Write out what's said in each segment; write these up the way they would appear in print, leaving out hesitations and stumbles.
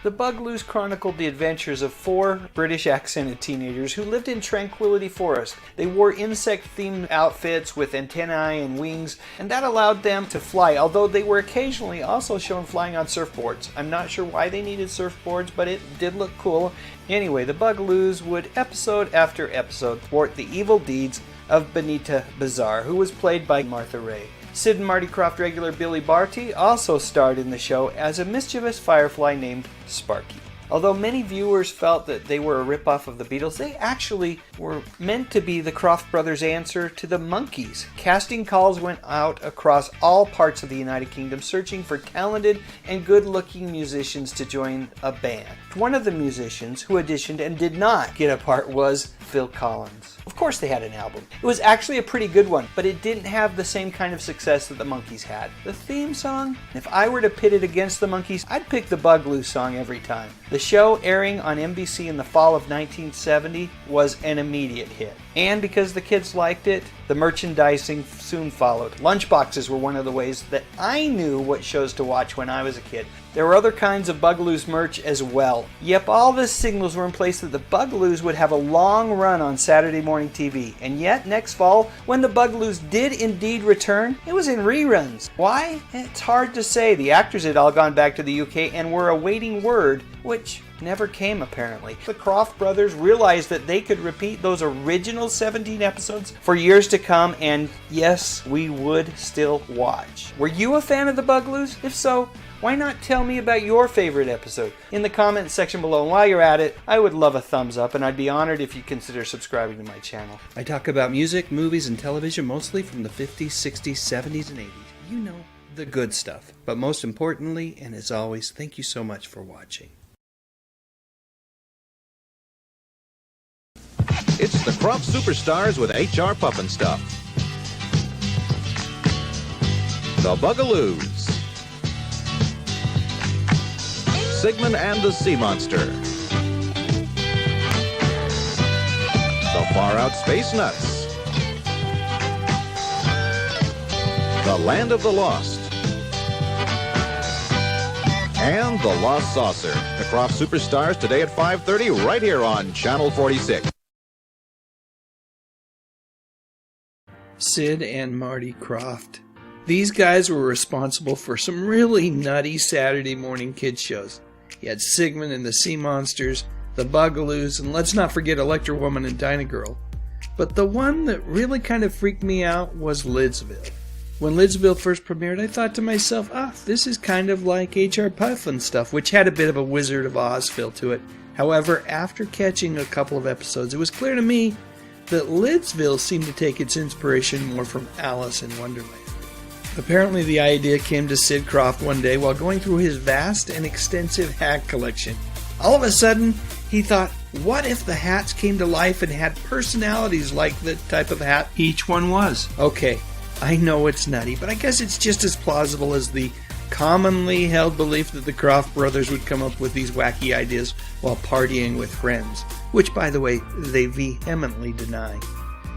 The Bugloos chronicled the adventures of 4 British-accented teenagers who lived in Tranquility Forest. They wore insect-themed outfits with antennae and wings, and that allowed them to fly, although they were occasionally also shown flying on surfboards. I'm not sure why they needed surfboards, but it did look cool. Anyway, the Bugloos would episode after episode thwart the evil deeds of Benita Bizarre, who was played by Martha Ray. Sid and Marty Krofft regular Billy Barty also starred in the show as a mischievous firefly named Sparky. Although many viewers felt that they were a ripoff of the Beatles, they actually were meant to be the Krofft brothers' answer to the Monkees. Casting calls went out across all parts of the United Kingdom searching for talented and good-looking musicians to join a band. One of the musicians who auditioned and did not get a part was Phil Collins. Of course they had an album. It was actually a pretty good one, but it didn't have the same kind of success that the Monkees had. The theme song? If I were to pit it against the Monkees, I'd pick the Bugloos song every time. The show, airing on NBC in the fall of 1970, was an immediate hit. And because the kids liked it, the merchandising soon followed. Lunchboxes were one of the ways that I knew what shows to watch when I was a kid. There were other kinds of Bugloos merch as well. Yep, all the signals were in place that the Bugloos would have a long run on Saturday morning TV. And yet, next fall, when the Bugloos did indeed return, it was in reruns. Why? It's hard to say. The actors had all gone back to the UK and were awaiting word, which never came apparently. The Krofft brothers realized that they could repeat those original 17 episodes for years to come, and yes, we would still watch. Were you a fan of the Bugloos? If so, why not tell me about your favorite episode in the comments section below? And while you're at it, I would love a thumbs up, and I'd be honored if you consider subscribing to my channel. I talk about music, movies, and television mostly from the 50s, 60s, 70s, and 80s. You know, the good stuff. But most importantly, and as always, thank you so much for watching. It's the Krofft Superstars with HR Puffin Stuff. The Bugaloos. Sigmund and the Sea Monster. The Far Out Space Nuts. The Land of the Lost. And The Lost Saucer. The Krofft Superstars today at 5:30 right here on Channel 46. Sid and Marty Krofft. These guys were responsible for some really nutty Saturday morning kids shows. You had Sigmund and the Sea Monsters, the Bugaloos, and let's not forget Electro Woman and Dyna Girl. But the one that really kind of freaked me out was Lidsville. When Lidsville first premiered, I thought to myself, this is kind of like HR Puffin Stuff, which had a bit of a Wizard of Oz feel to it. However, after catching a couple of episodes, it was clear to me that Lidsville seemed to take its inspiration more from Alice in Wonderland. Apparently the idea came to Sid Krofft one day while going through his vast and extensive hat collection. All of a sudden, he thought, what if the hats came to life and had personalities like the type of hat each one was? Okay, I know it's nutty, but I guess it's just as plausible as the commonly held belief that the Krofft brothers would come up with these wacky ideas while partying with friends, which, by the way, they vehemently deny.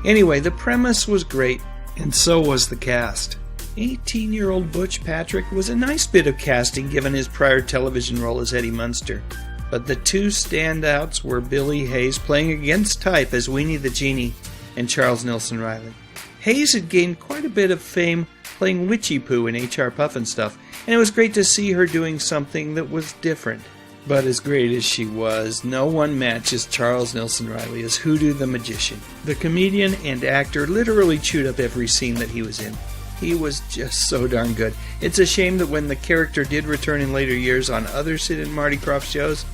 Anyway, the premise was great, and so was the cast. 18-year-old Butch Patrick was a nice bit of casting given his prior television role as Eddie Munster, but the two standouts were Billy Hayes playing against type as Weenie the Genie and Charles Nelson Riley. Hayes had gained quite a bit of fame playing Witchy Poo in HR Puffin Stuff, and it was great to see her doing something that was different. But as great as she was, no one matches Charles Nelson Riley as Hoodoo the Magician. The comedian and actor literally chewed up every scene that he was in. He was just so darn good. It's a shame that when the character did return in later years on other Sid and Marty Krofft shows,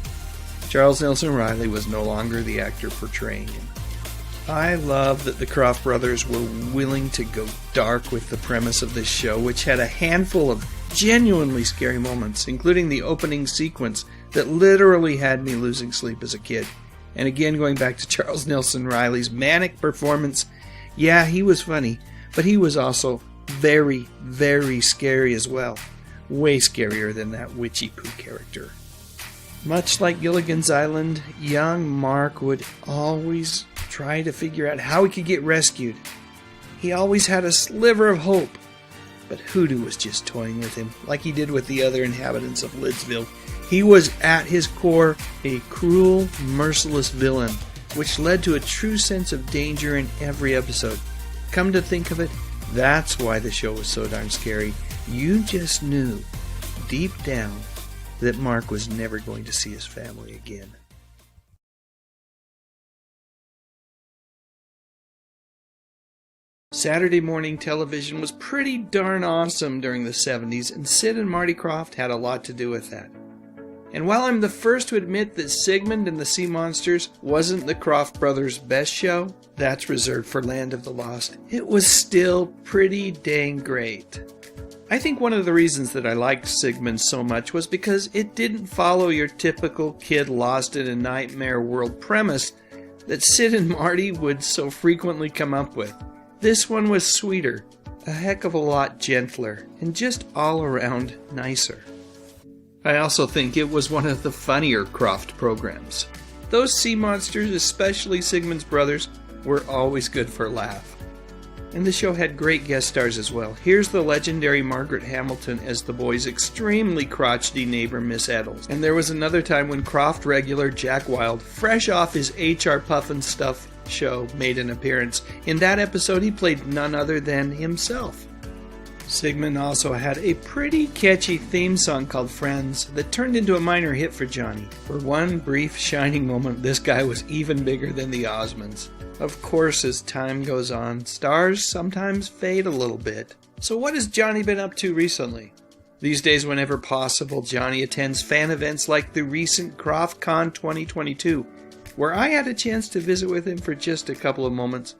Charles Nelson Riley was no longer the actor portraying him. I love that the Krofft brothers were willing to go dark with the premise of this show, which had a handful of genuinely scary moments, including the opening sequence that literally had me losing sleep as a kid. And again, going back to Charles Nelson Riley's manic performance, yeah, he was funny, but he was also very, very scary as well. Way scarier than that Witchy Poo character. Much like Gilligan's Island, young Mark would always try to figure out how he could get rescued. He always had a sliver of hope. But Hoodoo was just toying with him, like he did with the other inhabitants of Lidsville. He was, at his core, a cruel, merciless villain, which led to a true sense of danger in every episode. Come to think of it, that's why the show was so darn scary. You just knew, deep down, that Mark was never going to see his family again. Saturday morning television was pretty darn awesome during the 70s, and Sid and Marty Krofft had a lot to do with that. And while I'm the first to admit that Sigmund and the Sea Monsters wasn't the Krofft brothers' best show, that's reserved for Land of the Lost, it was still pretty dang great. I think one of the reasons that I liked Sigmund so much was because it didn't follow your typical kid lost in a nightmare world premise that Sid and Marty would so frequently come up with. This one was sweeter, a heck of a lot gentler, and just all around nicer. I also think it was one of the funnier Krofft programs. Those sea monsters, especially Sigmund's brothers, were always good for a laugh. And the show had great guest stars as well. Here's the legendary Margaret Hamilton as the boys' extremely crotchety neighbor Miss Eddles. And there was another time when Krofft regular Jack Wilde, fresh off his HR Puffin Stuff show, made an appearance. In that episode he played none other than himself. Sigmund also had a pretty catchy theme song called Friends that turned into a minor hit for Johnny. For one brief shining moment, this guy was even bigger than the Osmonds. Of course, as time goes on, stars sometimes fade a little bit. So what has Johnny been up to recently? These days, whenever possible, Johnny attends fan events like the recent Krofft Kon 2022, where I had a chance to visit with him for just a couple of moments.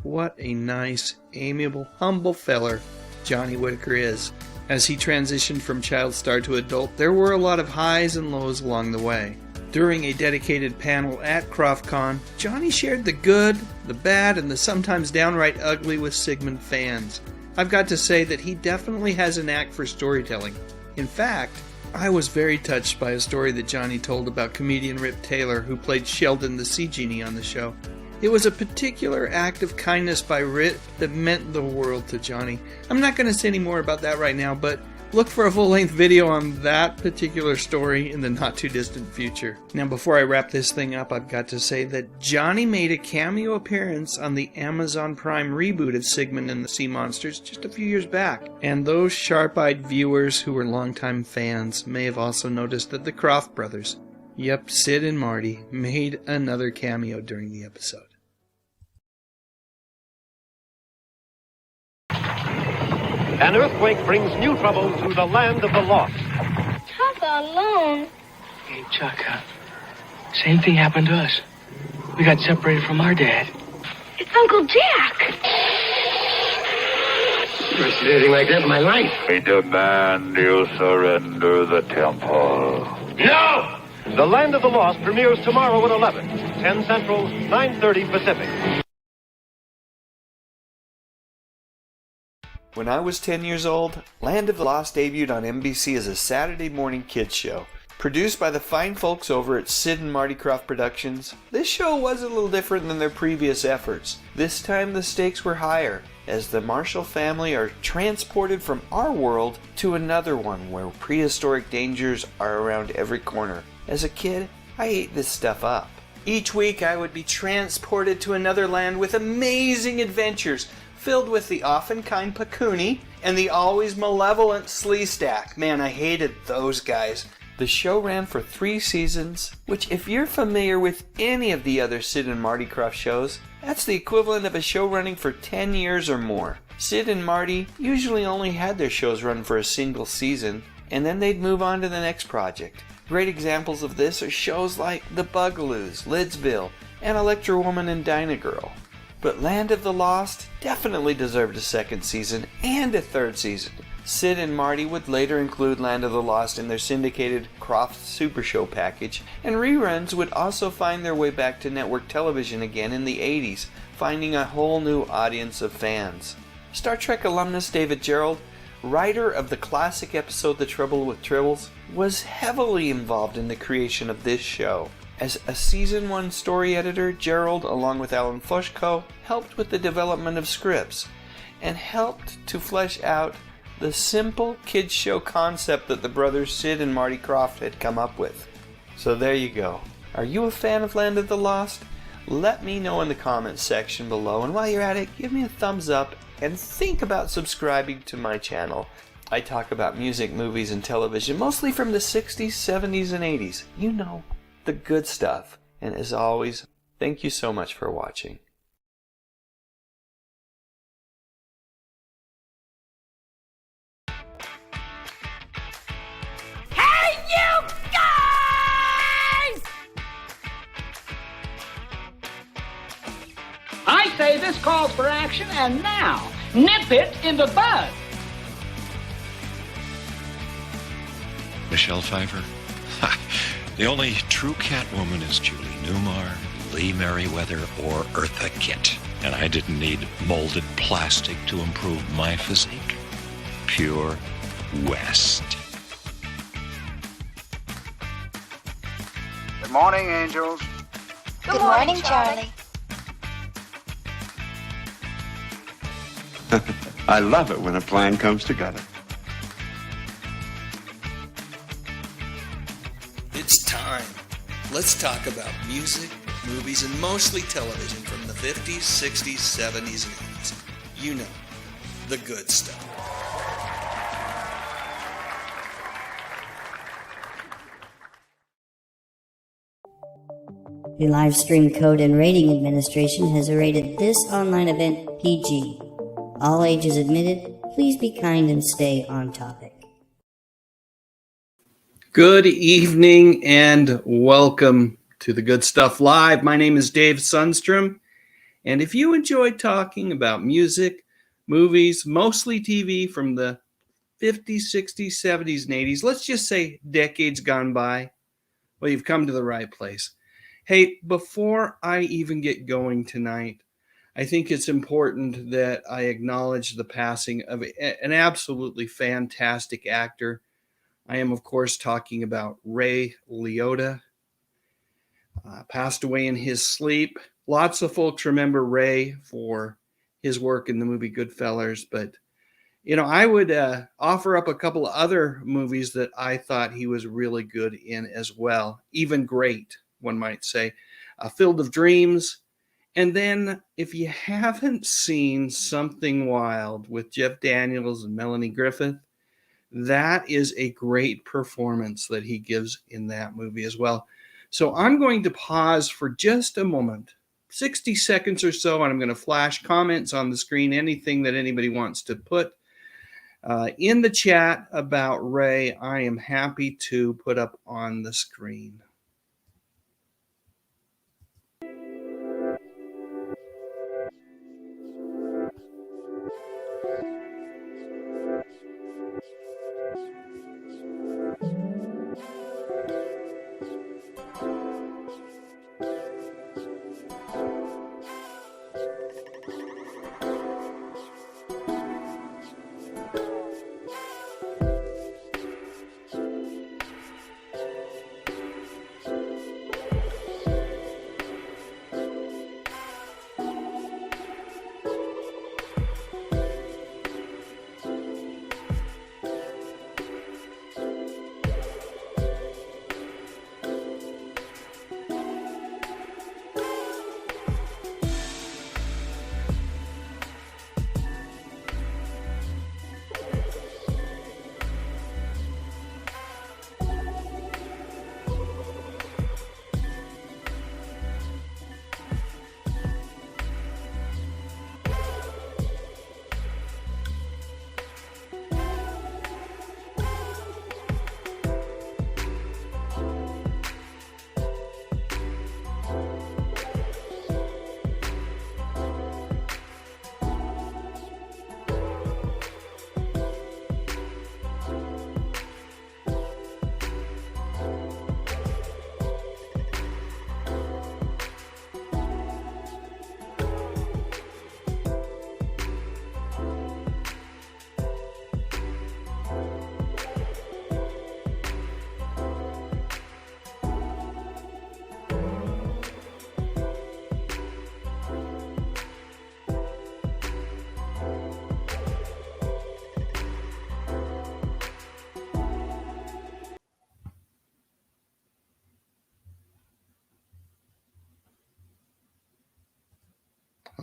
What a nice, amiable, humble feller Johnny Whitaker is. As he transitioned from child star to adult, there were a lot of highs and lows along the way. During a dedicated panel at Krofft Kon, Johnny shared the good, the bad, and the sometimes downright ugly with Sigmund fans. I've got to say that he definitely has a knack for storytelling. In fact, I was very touched by a story that Johnny told about comedian Rip Taylor, who played Sheldon the Sea Genie on the show. It was a particular act of kindness by Rip that meant the world to Johnny. I'm not going to say any more about that right now, but look for a full-length video on that particular story in the not-too-distant future. Now, before I wrap this thing up, I've got to say that Johnny made a cameo appearance on the Amazon Prime reboot of Sigmund and the Sea Monsters just a few years back. And those sharp-eyed viewers who were longtime fans may have also noticed that the Krofft brothers, yep, Sid and Marty, made another cameo during the episode. An earthquake brings new trouble to the land of the lost. Chaka alone. Hey, Chaka. Same thing happened to us. We got separated from our dad. It's Uncle Jack. Never seen anything like that in my life. We demand you surrender the temple. No! The Land of the Lost premieres tomorrow at 11, 10 Central, 9:30 Pacific. When I was 10 years old, Land of the Lost debuted on NBC as a Saturday morning kids show. Produced by the fine folks over at Sid and Marty Krofft Productions, this show was a little different than their previous efforts. This time the stakes were higher, as the Marshall family are transported from our world to another one where prehistoric dangers are around every corner. As a kid, I ate this stuff up. Each week I would be transported to another land with amazing adventures, filled with the often kind Pakuni and the always malevolent Sleestack. Man, I hated those guys. The show ran for 3 seasons, which if you're familiar with any of the other Sid and Marty Krofft shows, that's the equivalent of a show running for 10 years or more. Sid and Marty usually only had their shows run for a single season, and then they'd move on to the next project. Great examples of this are shows like The Bugaloos, Lidsville, and Electro Woman and Dyna Girl. But Land of the Lost definitely deserved a second season and a third season. Sid and Marty would later include Land of the Lost in their syndicated Krofft Super Show package, and reruns would also find their way back to network television again in the 80s, finding a whole new audience of fans. Star Trek alumnus David Gerrold, writer of the classic episode The Trouble with Tribbles, was heavily involved in the creation of this show. As a Season 1 story editor, Gerrold, along with Alan Fushko, helped with the development of scripts and helped to flesh out the simple kids show concept that the brothers Sid and Marty Krofft had come up with. So there you go. Are you a fan of Land of the Lost? Let me know in the comments section below, and while you're at it, give me a thumbs up and think about subscribing to my channel. I talk about music, movies, and television, mostly from the 60s, 70s, and 80s. You know, the good stuff. And as always, thank you so much for watching. Hey, you guys! I say this calls for action, and now, nip it in the bud. Michelle Pfeiffer? The only true Catwoman is Julie Newmar, Lee Merriweather, or Eartha Kitt. And I didn't need molded plastic to improve my physique. Pure West. Good morning, angels. Good morning, Charlie. I love it when a plan comes together. It's time. Let's talk about music, movies, and mostly television from the 50s, 60s, 70s, and 80s. You know, the good stuff. The Live Stream Code and Rating Administration has rated this online event PG. All ages admitted. Please be kind and stay on topic. Good evening and welcome to the Good Stuff Live. My name is Dave Sundstrom, and if you enjoy talking about music, movies, mostly TV from the 50s, 60s, 70s, and 80s, let's just say decades gone by, well, you've come to the right place. Hey, before I even get going tonight, I think it's important that I acknowledge the passing of an absolutely fantastic actor. I am, of course, talking about Ray Liotta. Passed away in his sleep. Lots of folks remember Ray for his work in the movie Goodfellas, but, you know, I would offer up a couple of other movies that I thought he was really good in as well. Even great, one might say. Field of Dreams. And then, if you haven't seen Something Wild with Jeff Daniels and Melanie Griffith, that is a great performance that he gives in that movie as well. So I'm going to pause for just a moment, 60 seconds or so, and I'm going to flash comments on the screen, anything that anybody wants to put in the chat about Ray. I am happy to put up on the screen.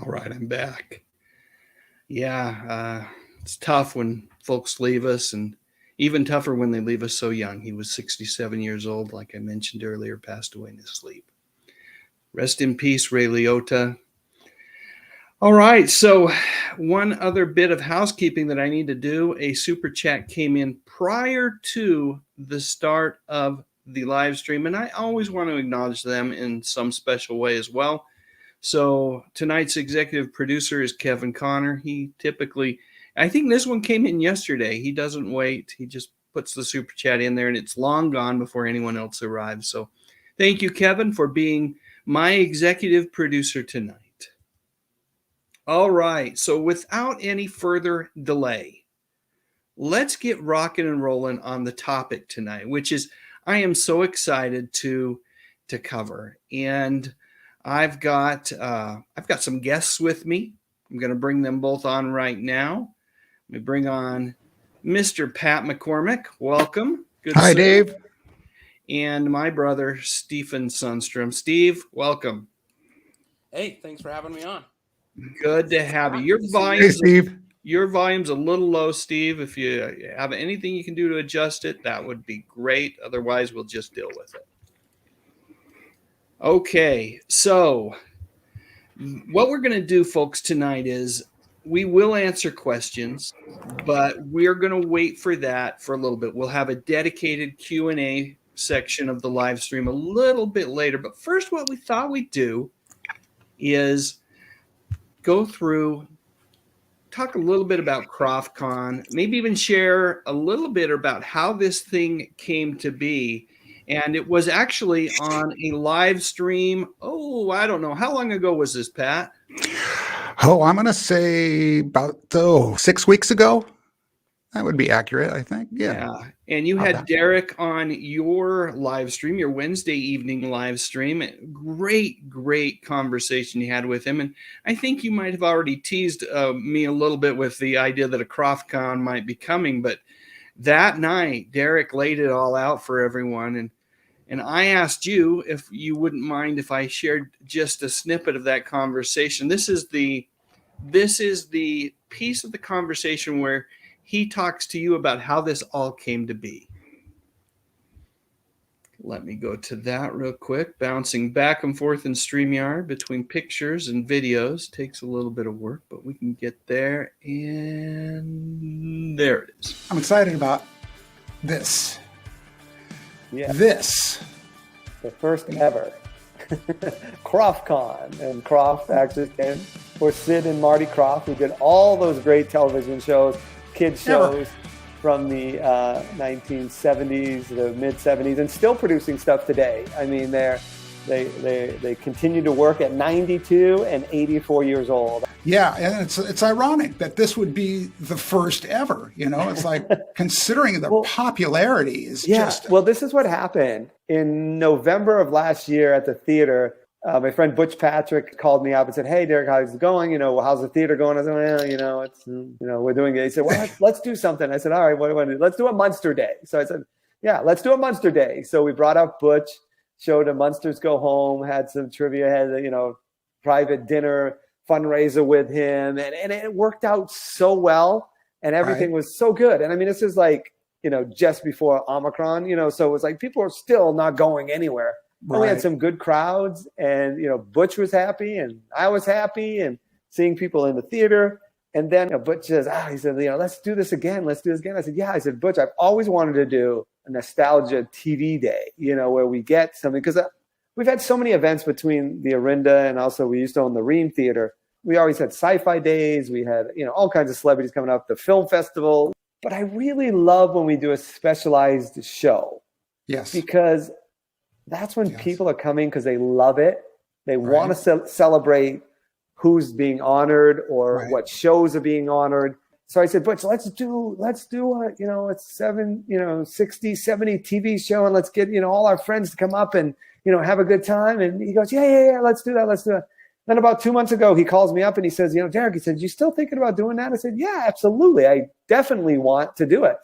right, I'm back. Yeah, it's tough when folks leave us, and even tougher when they leave us so young. He was 67 years old, like I mentioned earlier, passed away in his sleep. Rest in peace, Ray Liotta. All right, so one other bit of housekeeping that I need to do. A super chat came in prior to the start of the live stream, and I always want to acknowledge them in some special way as well. So tonight's executive producer is Kevin Connor. He typically, I think this one came in yesterday. He doesn't wait. He just puts the super chat in there, and it's long gone before anyone else arrives. So thank you, Kevin, for being my executive producer tonight. All right, so without any further delay, let's get rocking and rolling on the topic tonight, which is I am so excited to cover. And I've got some guests with me. I'm going to bring them both on right now. Let me bring on Mr. Pat McCormick. Welcome. Good Hi, sir. Dave. And my brother, Stephen Sundstrom. Steve, welcome. Hey, thanks for having me on. Good to have you. Your volume's a little low, Steve. If you have anything you can do to adjust it, that would be great. Otherwise, we'll just deal with it. Okay, so what we're going to do, folks, tonight is we will answer questions, but we're going to wait for that for a little bit. We'll have a dedicated Q&A section of the live stream a little bit later. But first, what we thought we'd do is go through, talk a little bit about Krofft Kon, maybe even share a little bit about how this thing came to be. And it was actually on a live stream. Oh, I don't know. How long ago was this, Pat? Oh, I'm going to say about 6 weeks ago. That would be accurate, I think. Yeah. And you had Derek on your live stream, your Wednesday evening live stream. Great conversation you had with him. And I think you might have already teased me a little bit with the idea that a Croft-Con might be coming. But that night, Derek laid it all out for everyone. And I asked you if you wouldn't mind if I shared just a snippet of that conversation. This is the piece of the conversation where he talks to you about how this all came to be. Let me go to that real quick. Bouncing back and forth in StreamYard between pictures and videos takes a little bit of work, but we can get there. And there it is. I'm excited about this. Yeah. This. The first ever Croft-Con. And Krofft actually came for Sid and Marty Krofft, who did all those great television shows, kids shows from the 1970s, the mid-70s, and still producing stuff today. I mean, they continue to work at 92 and 84 years old. Yeah, and it's ironic that this would be the first ever. You know, it's like considering the popularity is just. Well, this is what happened in November of last year at the theater. My friend Butch Patrick called me up and said, "Hey, Derek, how's it going? You know, how's the theater going?" I said, "Well, you know, it's we're doing it." He said, "Well, let's do something." I said, "All right, what do you want to do? Let's do a Munster Day." So I said, "Yeah, let's do a Munster Day." So we brought up Butch, showed a Munsters Go Home, had some trivia, had private dinner fundraiser with him, and it worked out so well, and everything was so good. And I mean, this is like just before Omicron, so it was like people are still not going anywhere. Right. We had some good crowds, and Butch was happy, and I was happy, and seeing people in the theater. And then Butch says, he said, let's do this again. Let's do this again. I said, yeah. I said, Butch, I've always wanted to do a nostalgia TV day, where we get something, because we've had so many events between the Orinda, and also we used to own the Ream Theater. We always had sci-fi days. We had, all kinds of celebrities coming up, the film festival. But I really love when we do a specialized show. Yes. Because that's when people are coming because they love it. They want to celebrate who's being honored or what shows are being honored. So I said, Butch, let's do a, it's 60, 70 TV show, and let's get, all our friends to come up and, have a good time. And he goes, yeah, let's do that. Let's do it. Then about 2 months ago, he calls me up and he says, Derek, he said, you still thinking about doing that? I said, yeah, absolutely. I definitely want to do it.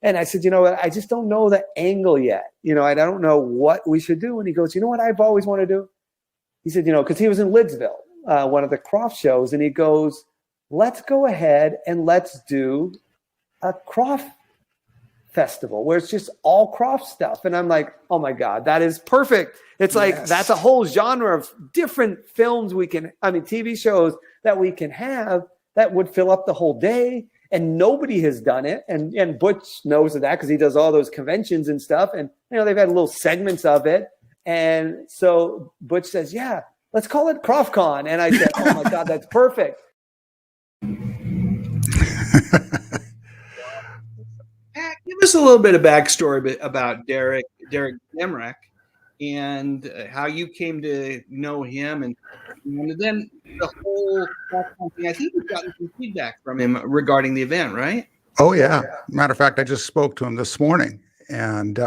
And I said, I just don't know the angle yet. I don't know what we should do. And he goes, you know what I've always wanted to do? He said, because he was in Lidsville one of the Krofft shows, and he goes, let's go ahead and let's do a Krofft festival where it's just all Krofft stuff. And I'm like, oh my God, that is perfect. It's like, that's a whole genre of different films TV shows that we can have that would fill up the whole day. And nobody has done it. And Butch knows of that because he does all those conventions and stuff. And, they've had little segments of it. And so Butch says, yeah, let's call it Krofft Kon. And I said, oh my God, that's perfect. Pat, give us a little bit of backstory about Derek Demrick and how you came to know him, and then the whole thing. I think you've gotten some feedback from him regarding the event, right? Oh yeah. Matter of fact, I just spoke to him this morning, and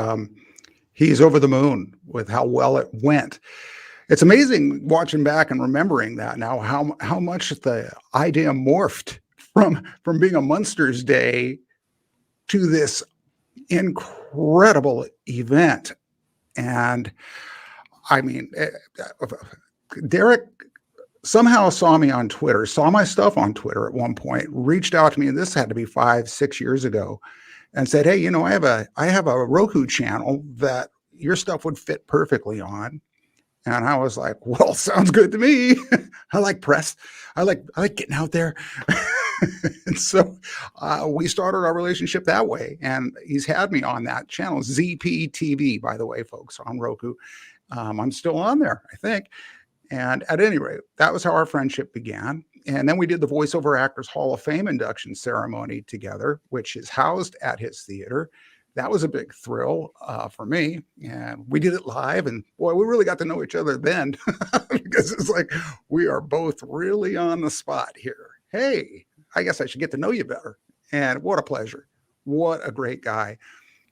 he's over the moon with how well it went. It's amazing watching back and remembering that now, how much the idea morphed from being a Munsters Day to this incredible event. And I mean, Derek somehow saw me on Twitter, saw my stuff on Twitter at one point, reached out to me, and this had to be 5-6 years ago, and said, hey, I have a Roku channel that your stuff would fit perfectly on. And I was like, well, sounds good to me. I like press. I like getting out there. And so we started our relationship that way. And he's had me on that channel, ZPTV, by the way, folks, on Roku. I'm still on there, I think. And at any rate, that was how our friendship began. And then we did the Voiceover Actors Hall of Fame induction ceremony together, which is housed at his theater. That was a big thrill for me. And we did it live. And boy, we really got to know each other then because it's like, we are both really on the spot here. Hey, I guess I should get to know you better. And what a pleasure. What a great guy.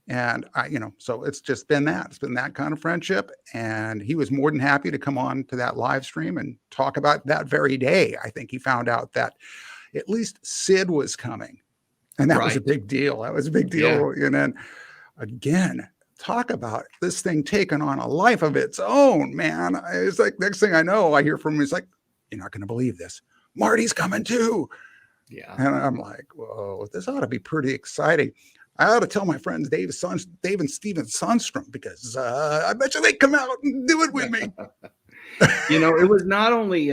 And so it's just been that. It's been that kind of friendship. And he was more than happy to come on to that live stream and talk about that very day. I think he found out that at least Sid was coming. And that was a big deal. That was a big deal. Yeah. And then again, talk about this thing taking on a life of its own, man. It's like, next thing I know, I hear from him, he's like, you're not going to believe this. Marty's coming too. Yeah. And I'm like, whoa, this ought to be pretty exciting. I ought to tell my friends Dave and Steven Sundstrom, because I bet you they come out and do it with me. It was not only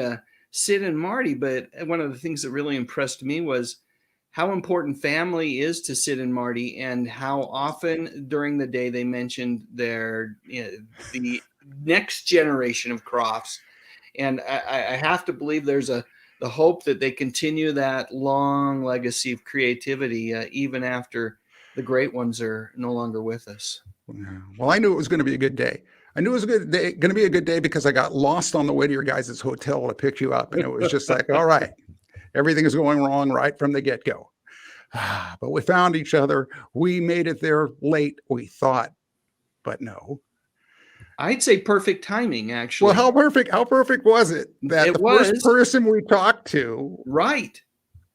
Sid and Marty, but one of the things that really impressed me was how important family is to Sid and Marty, and how often during the day they mentioned the next generation of Crofts. And I have to believe there's the hope that they continue that long legacy of creativity even after the great ones are no longer with us. Well, I knew it was going to be a good day. I knew it was going to be a good day because I got lost on the way to your guys' hotel to pick you up. And it was just like, all right, everything is going wrong right from the get-go. But we found each other. We made it there late, we thought, but no. I'd say perfect timing, actually. Well, how perfect was it that first person we talked to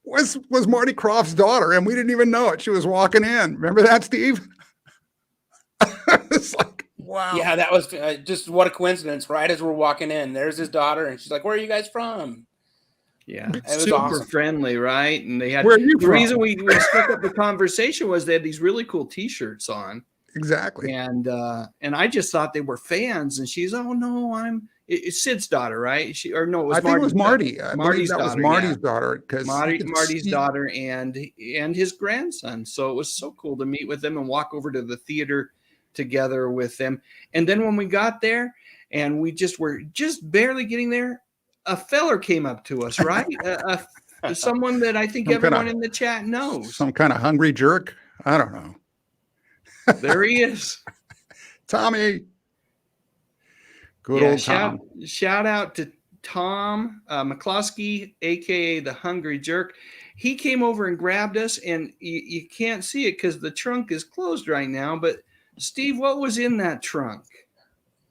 was Marty Krofft's daughter, and we didn't even know it. She was walking in. Remember that, Steve? It's like, wow. Yeah, that was just what a coincidence. Right as we're walking in, there's his daughter, and she's like, "Where are you guys from?" Yeah, it was super awesome. friendly, right? And they had the reason we struck up the conversation was they had these really cool T-shirts on. Exactly. And I just thought they were fans, and she's, oh no, it's Sid's daughter, right? It was Marty. Marty's daughter. Was Marty's daughter, because Marty's daughter and his grandson. So it was so cool to meet with them and walk over to the theater together with them. And then when we got there and we were just barely getting there, a feller came up to us, right? Someone that I think everyone in the chat knows. Some kind of hungry jerk. I don't know. There he is. Tommy. Good old Tom. Shout out to Tom McCloskey, a.k.a. the Hungry Jerk. He came over and grabbed us, and you can't see it because the trunk is closed right now. But, Steve, what was in that trunk?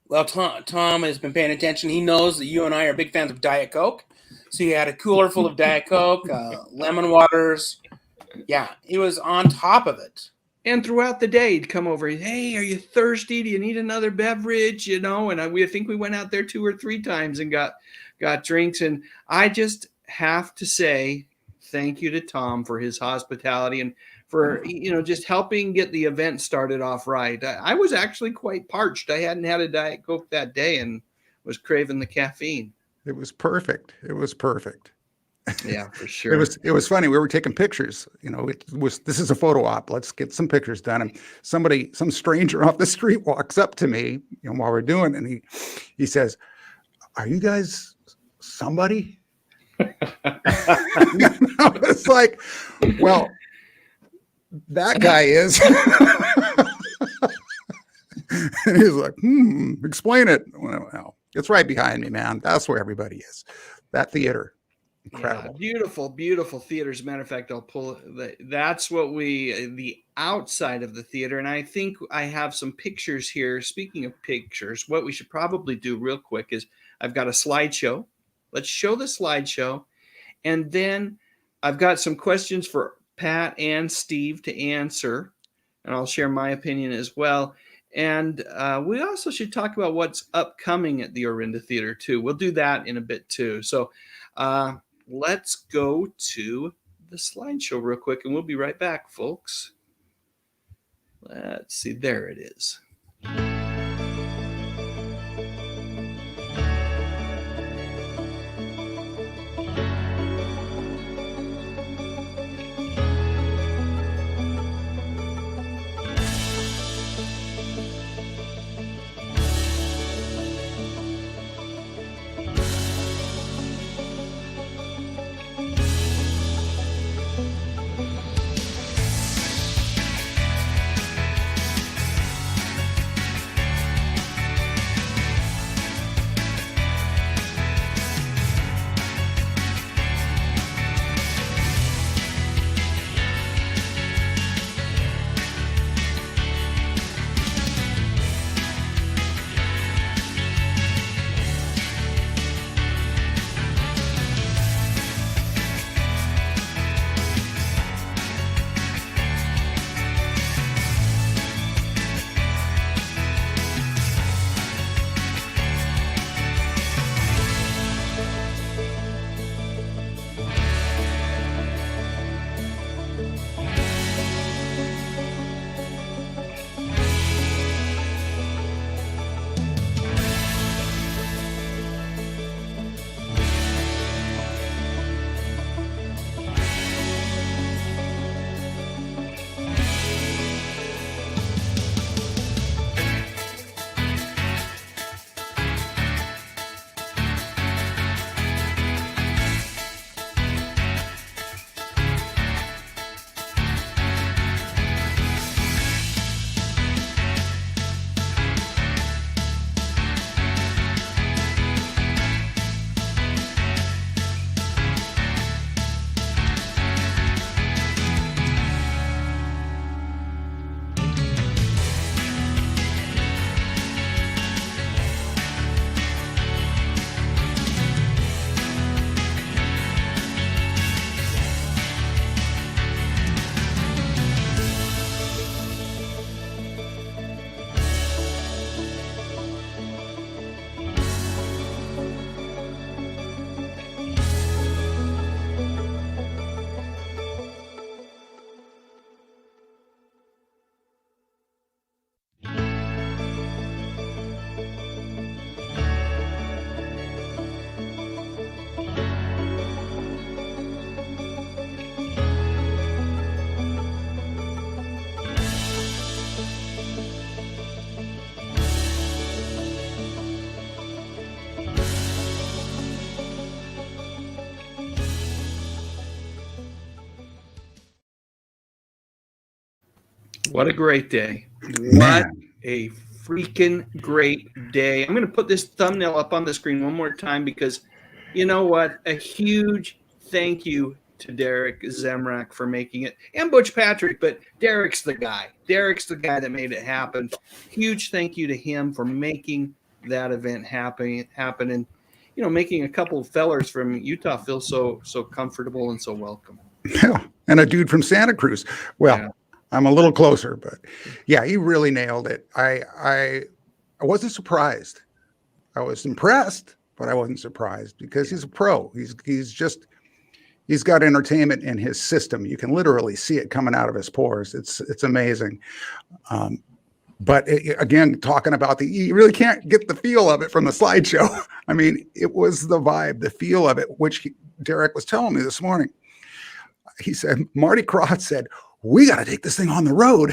Well, Tom has been paying attention. He knows that you and I are big fans of Diet Coke. So he had a cooler full of Diet Coke, lemon waters. Yeah, he was on top of it. And throughout the day, he'd come over. Hey, are you thirsty? Do you need another beverage? You know, and I think we went out there 2 or 3 times and got drinks. And I just have to say thank you to Tom for his hospitality and for, you know, just helping get the event started off right. I was actually quite parched. I hadn't had a Diet Coke that day and was craving the caffeine. It was perfect. It was perfect. Yeah, for sure. It was funny. We were taking pictures. You know, this is a photo op. Let's get some pictures done. And some stranger off the street walks up to me, you know, while we're doing it, and he says, "Are you guys somebody?" I was like, "Well, that guy is." And he's like, explain it. Well, it's right behind me, man. That's where everybody is. That theater. Incredible. Yeah, beautiful theater. As a matter of fact, I'll pull that's what the outside of the theater. And I think I have some pictures here. Speaking of pictures, what we should probably do real quick is I've got a slideshow. Let's show the slideshow. And then I've got some questions for Pat and Steve to answer. And I'll share my opinion as well. And we also should talk about what's upcoming at the Orinda Theater too. We'll do that in a bit too. So let's go to the slideshow real quick, and we'll be right back, folks. Let's see. There it is. What a great day. What a freaking great day. I'm going to put this thumbnail up on the screen one more time because you know what? A huge thank you to Derek Zemrak for making it, and Butch Patrick, but Derek's the guy. Derek's the guy that made it happen. Huge thank you to him for making that event happen and, you know, making a couple of fellers from Utah feel so comfortable and so welcome. Yeah, and a dude from Santa Cruz. Well, I'm a little closer, but yeah, he really nailed it. I wasn't surprised. I was impressed, but I wasn't surprised because he's a pro. He's got entertainment in his system. You can literally see it coming out of his pores. It's amazing. But again, talking about you really can't get the feel of it from the slideshow. I mean, it was the vibe, the feel of it, which Derek was telling me this morning. He said, Marty Krofft said, we got to take this thing on the road.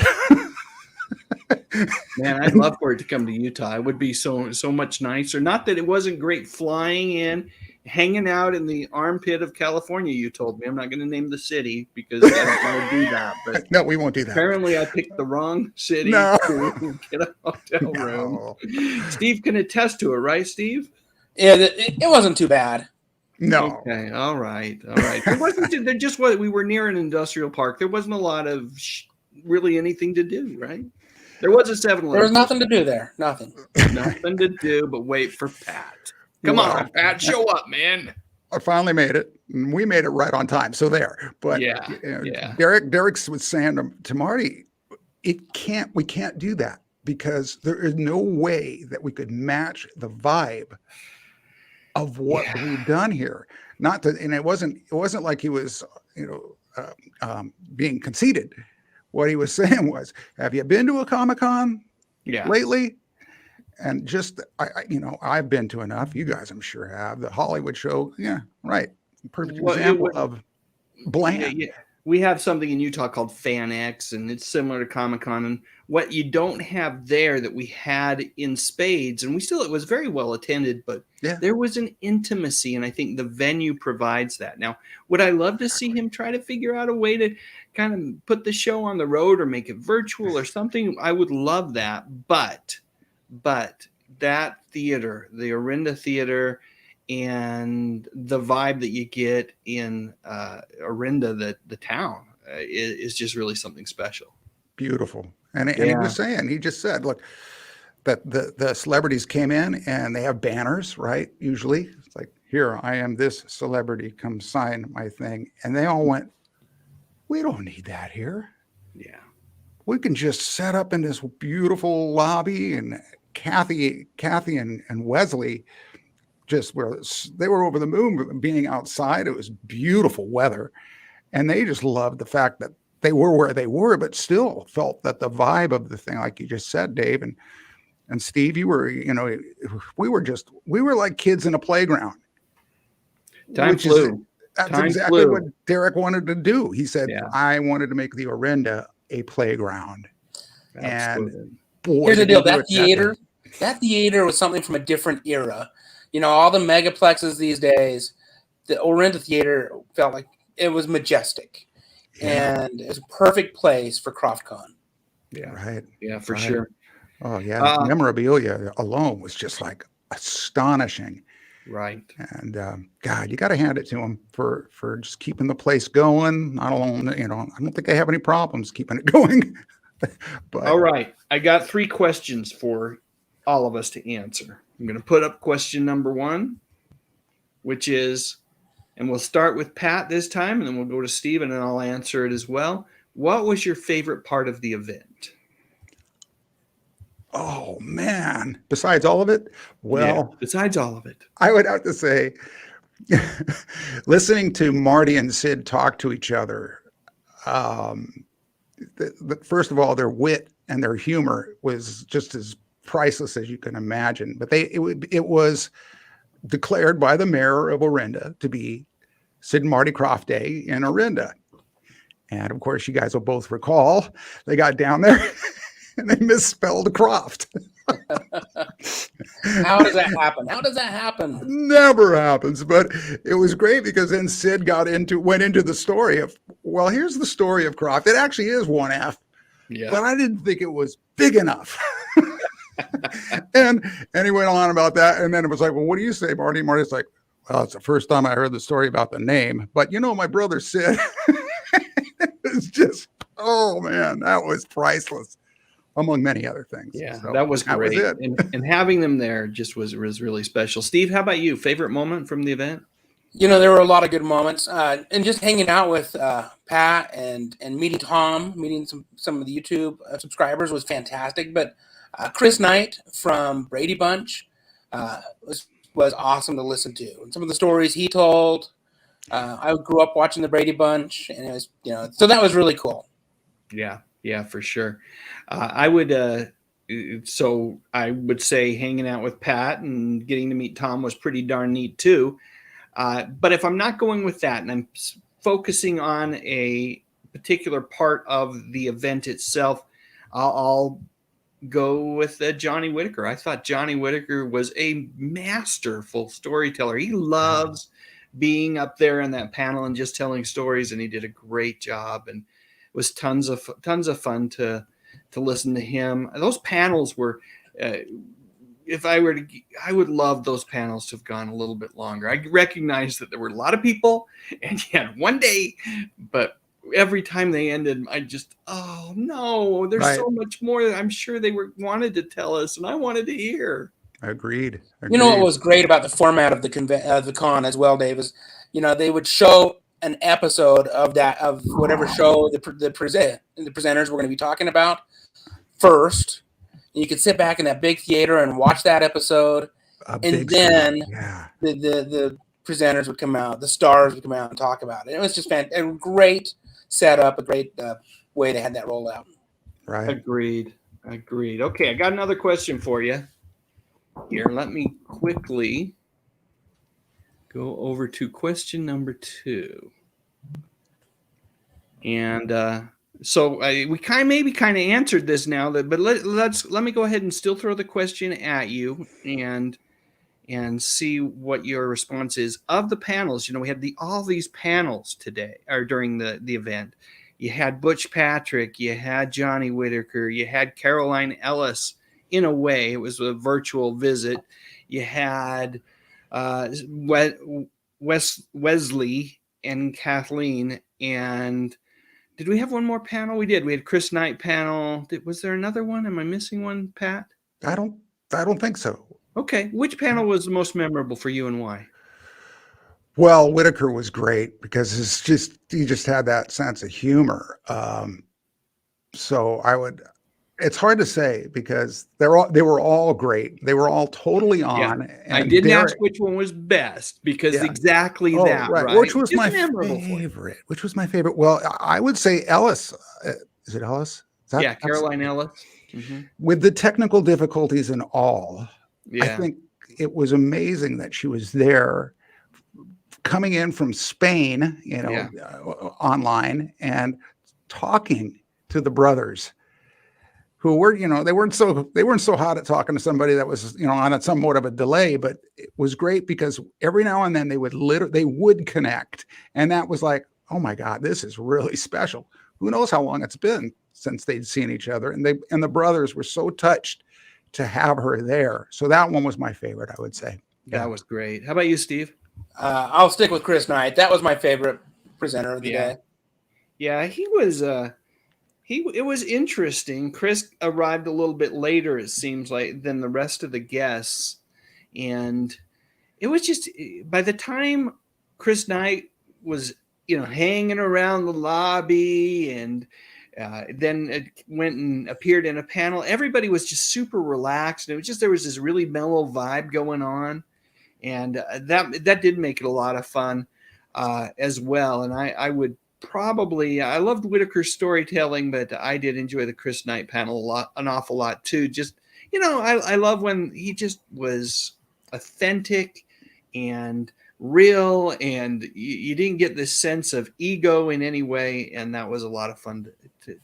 Man, I'd love for it to come to Utah. It would be so much nicer. Not that it wasn't great flying in, hanging out in the armpit of California, you told me. I'm not going to name the city because I don't want to do that. But no, we won't do that. Apparently, I picked the wrong city to get a hotel room. Steve can attest to it, right, Steve? Yeah, it wasn't too bad. No. Okay. All right. There wasn't. There just was. We were near an industrial park. There wasn't a lot of really anything to do, right? There was a 7-Eleven. There was nothing to do there. Nothing to do but wait for Pat. Come on, Pat, show up, man. I finally made it. And we made it right on time. So there. But yeah. Derek was saying to Marty, we can't do that because there is no way that we could match the vibe of what we've done here. And it wasn't like he was, being conceited. What he was saying was, have you been to a Comic-Con lately? And just, I've been to enough. You guys, I'm sure, have. The Hollywood show. Yeah, right. Perfect example of bland. Yeah. We have something in Utah called Fan X, and it's similar to Comic-Con. And what you don't have there that we had in spades, and it was very well attended, but there was an intimacy, and I think the venue provides that. Now, would I love to see him try to figure out a way to kind of put the show on the road or make it virtual or something? I would love that, but that theater, the Orinda Theater, and the vibe that you get in Orinda, the town, is just really something special. Beautiful. And he was saying, he just said, look, that the celebrities came in and they have banners, right? Usually it's like, here, I am this celebrity, come sign my thing. And they all went, we don't need that here. Yeah. We can just set up in this beautiful lobby, and Kathy and Wesley they were over the moon being outside. It was beautiful weather, and they just loved the fact that they were where they were, but still felt that the vibe of the thing, like you just said, Dave and Steve, we were like kids in a playground. Time flew. That's exactly what Derek wanted to do. He said, I wanted to make the Orinda a playground. Absolutely. And boy, here's the deal. That theater was something from a different era. All the megaplexes these days, the Orinda Theater felt like it was majestic. And it was a perfect place for Krofft Kon. Yeah. Right. Yeah, for sure. Oh, yeah. Memorabilia alone was just like astonishing. Right. And God, you got to hand it to him for just keeping the place going. Not alone, I don't think they have any problems keeping it going. But all right. I got 3 questions for all of us to answer. I'm going to put up question number 1, which is, and we'll start with Pat this time, and then we'll go to Steve, and then I'll answer it as well. What was your favorite part of the event? Oh, man. Besides all of it? Well, besides all of it, I would have to say, listening to Marty and Sid talk to each other, first of all, their wit and their humor was just as priceless as you can imagine. But it was declared by the mayor of Orinda to be Sid and Marty Krofft Day in Orinda. And of course, you guys will both recall, they got down there and they misspelled Krofft. How does that happen? Never happens. But it was great because then Sid went into the story of, well, here's the story of Krofft. It actually is 1F. Yeah. But I didn't think it was big enough. and he went on about that. And then it was like, well, what do you say, Marty? Marty's like, well, it's the first time I heard the story about the name. But my brother Sid, it's just, oh man, that was priceless, among many other things. Yeah, so that was great. That was it. and having them there just was really special. Steve, how about you? Favorite moment from the event? There were a lot of good moments, and just hanging out with Pat and meeting Tom, meeting some of the YouTube subscribers was fantastic. But Chris Knight from Brady Bunch was awesome to listen to, and some of the stories he told. I grew up watching the Brady Bunch, and it was so that was really cool. Yeah, for sure. I would say hanging out with Pat and getting to meet Tom was pretty darn neat too. But if I'm not going with that and I'm focusing on a particular part of the event itself, I'll go with Johnny Whitaker. I thought Johnny Whitaker was a masterful storyteller. He loves being up there in that panel and just telling stories, and he did a great job, and it was tons of fun to listen to him. Those panels were I would love those panels to have gone a little bit longer. I recognize that there were a lot of people and you had one day, but every time they ended, I just, oh no, there's so much more that I'm sure they wanted to tell us and I wanted to hear. Agreed. You know what was great about the format of the con as well, Dave, is they would show an episode of whatever show the presenters were going to be talking about first. And you could sit back in that big theater and watch that episode, and then the presenters would come out, the stars would come out and talk about it. It was just a great setup, a great way they had that roll out. Right. Agreed. Okay, I got another question for you. Here, let me quickly go over to question number 2. And so we kind of answered this now, but let me go ahead and still throw the question at you and see what your response is. Of the panels, we had all these panels today or during the event. You had Butch Patrick, you had Johnny Whitaker, you had Caroline Ellis. In a way, it was a virtual visit. You had Wesley and Kathleen. And did we have one more panel? We did. We had Chris Knight panel. Was there another one? Am I missing one, Pat? I don't think so. Okay. Which panel was the most memorable for you and why? Well, Whitaker was great because he just had that sense of humor. So it's hard to say because they were all great. They were all totally on. Yeah. And I didn't ask which one was best because exactly that. Right. Which was my favorite? Which was my favorite? Well, I would say Ellis. Is it Ellis? Caroline Ellis. Mm-hmm. With the technical difficulties and all, I think it was amazing that she was there, coming in from Spain, online and talking to the brothers. Who were, they weren't so hot at talking to somebody that was, on somewhat of a delay, but it was great because every now and then they would connect. And that was like, oh my God, this is really special. Who knows how long it's been since they'd seen each other. And the brothers were so touched to have her there. So that one was my favorite, I would say. That was great. How about you, Steve? I'll stick with Chris Knight. That was my favorite presenter of the day. Yeah, he was, it was interesting. Chris arrived a little bit later, it seems like, than the rest of the guests. And it was just, by the time Chris Knight was, hanging around the lobby and then it went and appeared in a panel, everybody was just super relaxed. And it was just, there was this really mellow vibe going on. And that did make it a lot of fun as well. And I would probably, I loved Whitaker's storytelling, but I did enjoy the Chris Knight panel an awful lot too. Just, I love when he just was authentic and real, and you didn't get this sense of ego in any way. And that was a lot of fun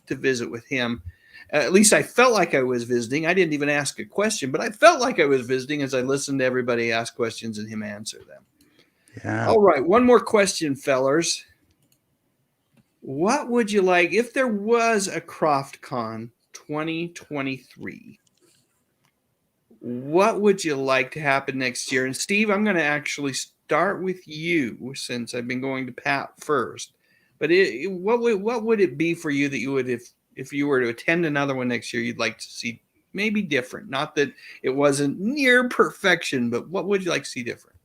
to visit with him. At least I felt like I was visiting. I didn't even ask a question, but I felt like I was visiting as I listened to everybody ask questions and him answer them. Yeah. All right. One more question, fellers. What would you like if there was a Croft-Con 2023? What would you like to happen next year? And Steve, I'm going to actually start with you since I've been going to Pat first. But what would it be for you that you would, if you were to attend another one next year, you'd like to see maybe different? Not that it wasn't near perfection, but what would you like to see different?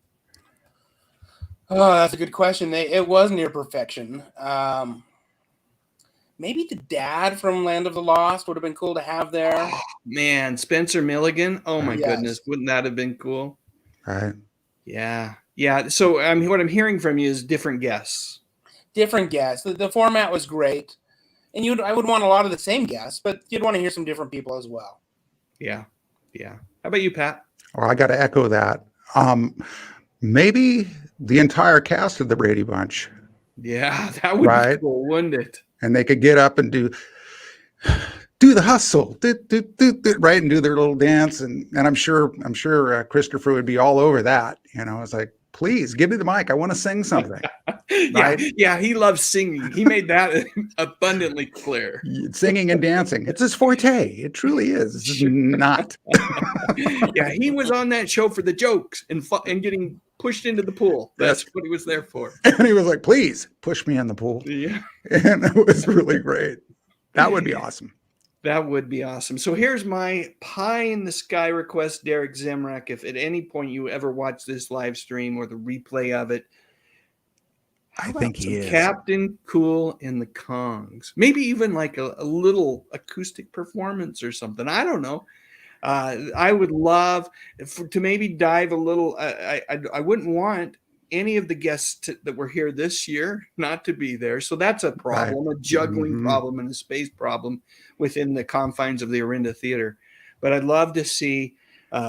Oh, that's a good question. It was near perfection. Maybe the dad from Land of the Lost would have been cool to have there. Oh, man, Spencer Milligan. Oh my Yes. goodness, wouldn't that have been cool? Right. Yeah. So what I'm hearing from you is different guests. Different guests. The format was great, and I would want a lot of the same guests, but you'd want to hear some different people as well. Yeah. How about you, Pat? Well, I got to echo that. Maybe the entire cast of the Brady Bunch. Yeah, that would be cool, wouldn't it? And they could get up and do the hustle, right, and do their little dance, and I'm sure Christopher would be all over that. It's like, please give me the mic. I want to sing something. Yeah, he loves singing. He made that abundantly clear. Singing and dancing. It's his forte. It truly is. It's not. Yeah, he was on that show for the jokes and getting pushed into the pool. That's what he was there for. And he was like, please push me in the pool. Yeah. And it was really great. That would be awesome. That would be awesome. So here's my pie in the sky request, Derek Zemrak. If at any point you ever watch this live stream or the replay of it, I think he is. Captain Cool and the Kongs. Maybe even like a little acoustic performance or something. I don't know. I would love to maybe dive a little. I wouldn't want any of the guests that were here this year not to be there. So that's a problem, a juggling problem and a space problem within the confines of the Orinda Theater. But I'd love to see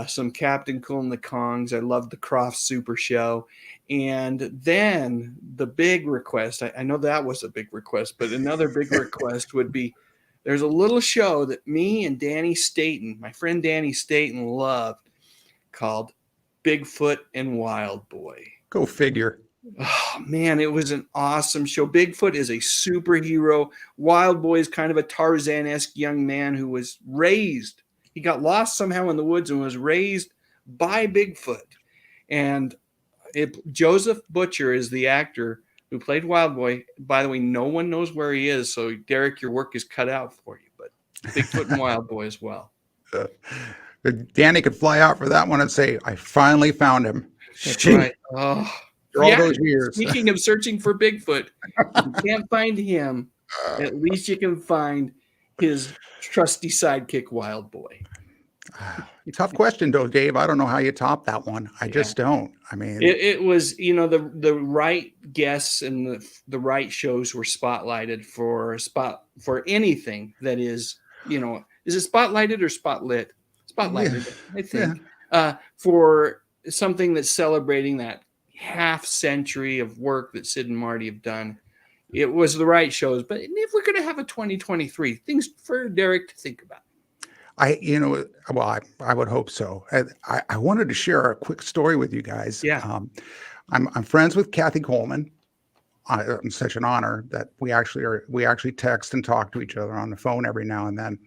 some Captain Cool and the Kongs. I love the Krofft Super Show. And then the big request, I know that was a big request, but another big request would be, there's a little show that me and Danny Staten, my friend Danny Staten, loved called Bigfoot and Wild Boy. Go figure. Oh, man, it was an awesome show. Bigfoot is a superhero. Wild Boy is kind of a Tarzan-esque young man who was raised. He got lost somehow in the woods and was raised by Bigfoot. And Joseph Butcher is the actor who played Wild Boy. By the way, no one knows where he is. So, Derek, your work is cut out for you. But Bigfoot and Wild Boy as well. Danny could fly out for that one and say, I finally found him. That's right. Oh, for all those years. Speaking of searching for Bigfoot, if you can't find him, at least you can find his trusty sidekick, Wild Boy. Tough question, though, Dave. I don't know how you top that one. I just don't. I mean, it was, the right guests and the right shows were spotlighted for anything that is, is it spotlighted or spotlit? Spotlighted, I think. Yeah. For something that's celebrating that half century of work that Sid and Marty have done. It was the right shows, but if we're going to have a 2023, things for Derek to think about. I would hope so. I wanted to share a quick story with you guys. Yeah. I'm friends with Kathy Coleman. It's such an honor that we actually text and talk to each other on the phone every now and then.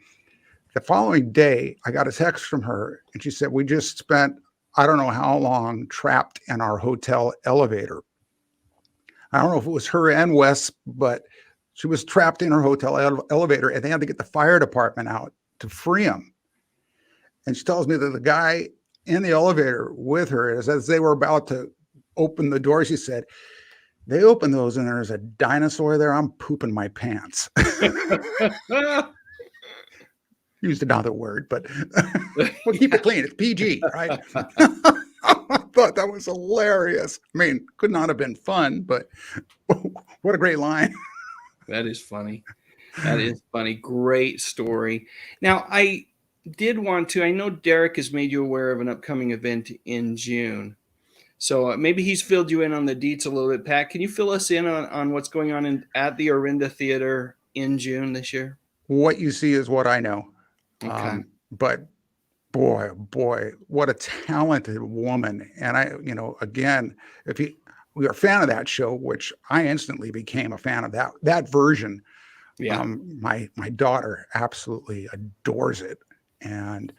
The following day, I got a text from her, and she said, we just spent I don't know how long trapped in our hotel elevator. I don't know if it was her and Wes, but she was trapped in her hotel elevator, and they had to get the fire department out to free him. And she tells me that the guy in the elevator with her, as they were about to open the door, she said, they opened those and there's a dinosaur there. I'm pooping my pants. Used another word, but we'll keep it clean. It's PG, right? I thought that was hilarious. I mean, could not have been fun, but what a great line. That is funny. That is funny. Great story. Now, I did want to, I know Derek has made you aware of an upcoming event in June. So maybe he's filled you in on the deets a little bit. Pat, can you fill us in on what's going on at the Orinda Theater in June this year? What you see is what I know. Okay. But boy, what a talented woman. And again, if we are a fan of that show, which I instantly became a fan of that version. Yeah. My daughter absolutely adores it. And,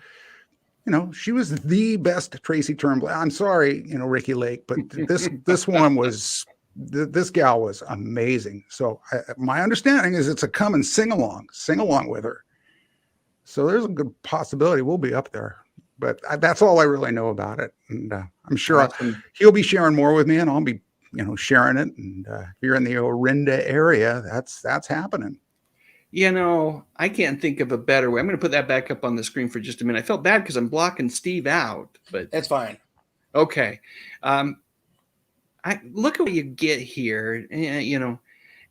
she was the best Tracy Turnbull. I'm sorry, Ricky Lake, but this one was, this gal was amazing. So my understanding is it's a come and sing along with her. So there's a good possibility we'll be up there, but that's all I really know about it. And I'm sure he'll be sharing more with me, and I'll be sharing it. And if you're in the Orinda area, that's happening. I can't think of a better way. I'm going to put that back up on the screen for just a minute. I felt bad because I'm blocking Steve out, but that's fine. Okay. Look at what you get here.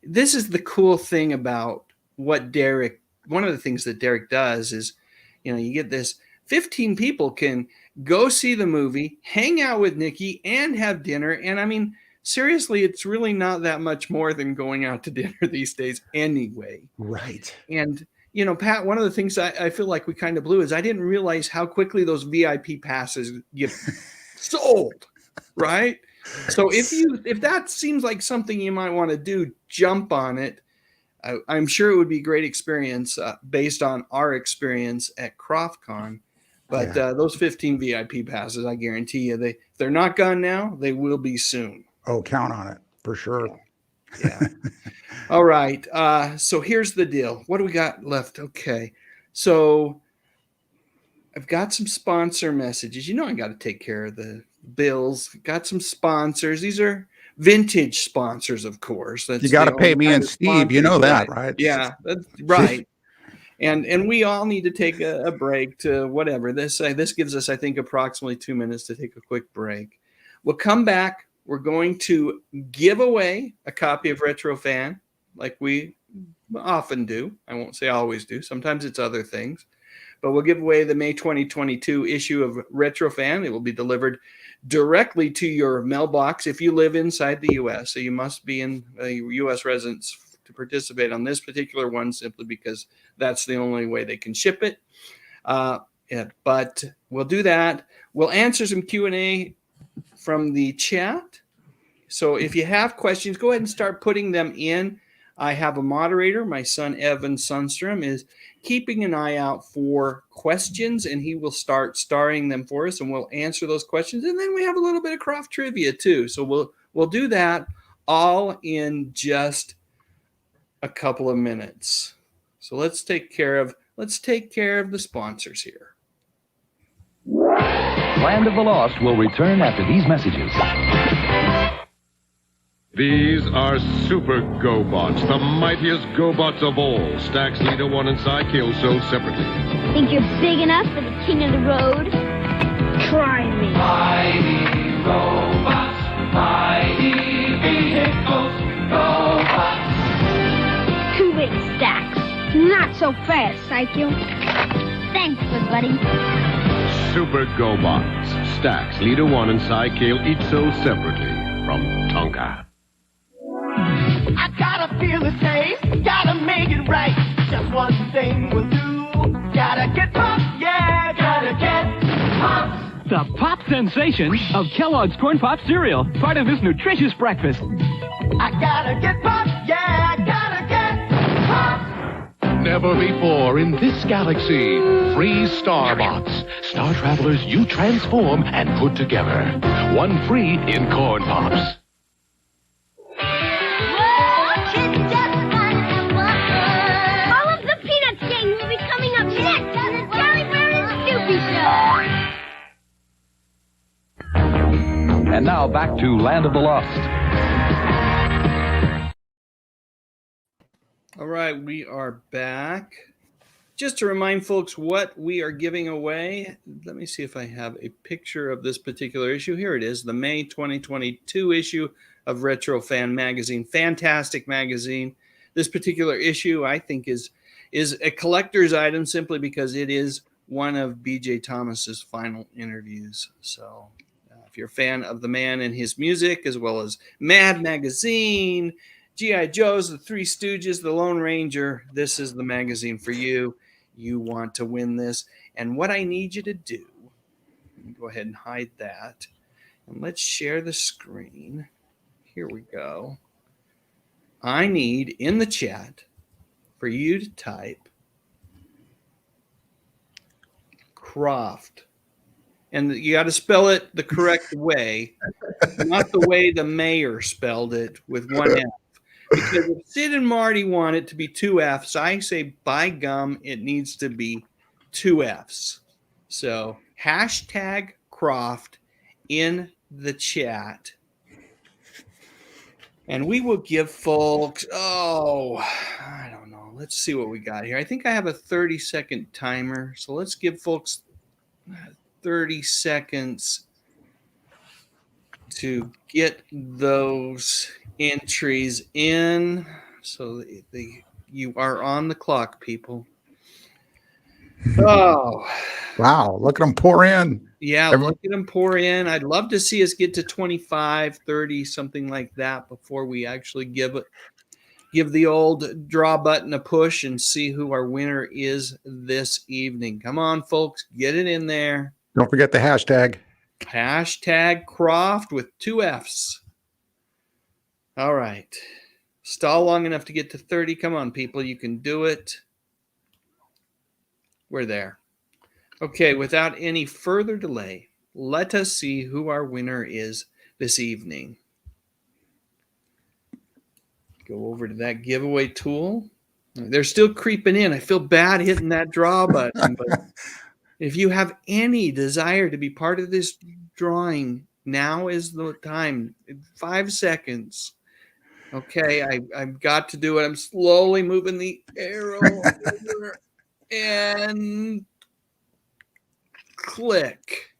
This is the cool thing about what Derek, one of the things that Derek does is, you get this 15 people can go see the movie, hang out with Nikki, and have dinner. And I mean, seriously, it's really not that much more than going out to dinner these days anyway. Right. And, Pat, one of the things I feel like we kind of blew is I didn't realize how quickly those VIP passes get sold, right? So if that seems like something you might want to do, jump on it. I'm sure it would be a great experience based on our experience at Krofft Kon. But those 15 VIP passes, I guarantee you, if they're not gone now, they will be soon. Oh, count on it for sure. Yeah. All right. So here's the deal. What do we got left? Okay. So I've got some sponsor messages. I got to take care of the bills. Got some sponsors. These are vintage sponsors, of course. You got to pay me and Steve. You know that, right? Yeah, that's right. And we all need to take a break to whatever. This gives us, I think, approximately 2 minutes to take a quick break. We'll come back. We're going to give away a copy of Retro Fan, like we often do. I won't say always do. Sometimes it's other things. But we'll give away the May 2022 issue of Retro Fan. It will be delivered directly to your mailbox if you live inside the U.S. So you must be in a U.S. residence to participate on this particular one, simply because that's the only way they can ship it. But we'll do that. We'll answer some Q&A from the chat. So if you have questions, go ahead and start putting them in. I have a moderator. My son, Evan Sundstrom, is keeping an eye out for questions, and he will start starring them for us, and we'll answer those questions. And then we have a little bit of Croft trivia too. So we'll do that all in just a couple of minutes. So let's take care of the sponsors here. Land of the Lost will return after these messages. These are Super GoBots, the mightiest GoBots of all. Stax, Leader 1, and Psykill sold separately. Think you're big enough for the king of the road? Try me. Mighty robots, mighty vehicles, GoBots. Too big, Stax. Not so fast, Psycho. Thanks, good buddy. Super GoBots, Stax, Leader 1, and Psykill each sold separately from Tonka. I gotta feel the same, gotta make it right. Just one thing will do. Gotta get pumped, yeah, gotta get pumped. The pop sensation of Kellogg's Corn Pop cereal, part of this nutritious breakfast. I gotta get pumped, yeah, gotta get pumped. Never before in this galaxy, free Starbots. Star travelers you transform and put together. One free in Corn Pops. All of the Peanuts gang will be coming up next on the Jolly Bear and Snoopy Show. And now back to Land of the Lost. All right, we are back. Just to remind folks what we are giving away, let me see if I have a picture of this particular issue. Here it is, the May 2022 issue of Retro Fan magazine. Fantastic magazine. This particular issue, I think, is a collector's item simply because it is one of B.J. Thomas's final interviews. So if you're a fan of the man and his music, as well as Mad Magazine, G.I. Joe's, the Three Stooges, the Lone Ranger, this is the magazine for you. You want to win this. And what I need you to do, let me go ahead and hide that. And let's share the screen. Here we go. I need in the chat for you to type Croft. And you got to spell it the correct way, not the way the mayor spelled it with one F. Because if Sid and Marty want it to be two Fs, I say, by gum, it needs to be two Fs. So hashtag Croft in the chat. And we will give folks, I don't know. Let's see what we got here. I think I have a 30-second timer. So let's give folks 30 seconds to get those entries in. So you are on the clock, people. Oh. Wow. Look at them pour in. Yeah, look at them pour in. I'd love to see us get to 25, 30, something like that before we actually give the old draw button a push and see who our winner is this evening. Come on, folks, get it in there. Don't forget the hashtag. Hashtag Krofft with 2 Fs. All right. Stall long enough to get to 30. Come on, people. You can do it. We're there. Okay, without any further delay, let us see who our winner is this evening. Go over to that giveaway tool. They're still creeping in. I feel bad hitting that draw button, but if you have any desire to be part of this drawing, now is the time. 5 seconds. Okay, I've got to do it. I'm slowly moving the arrow over and click.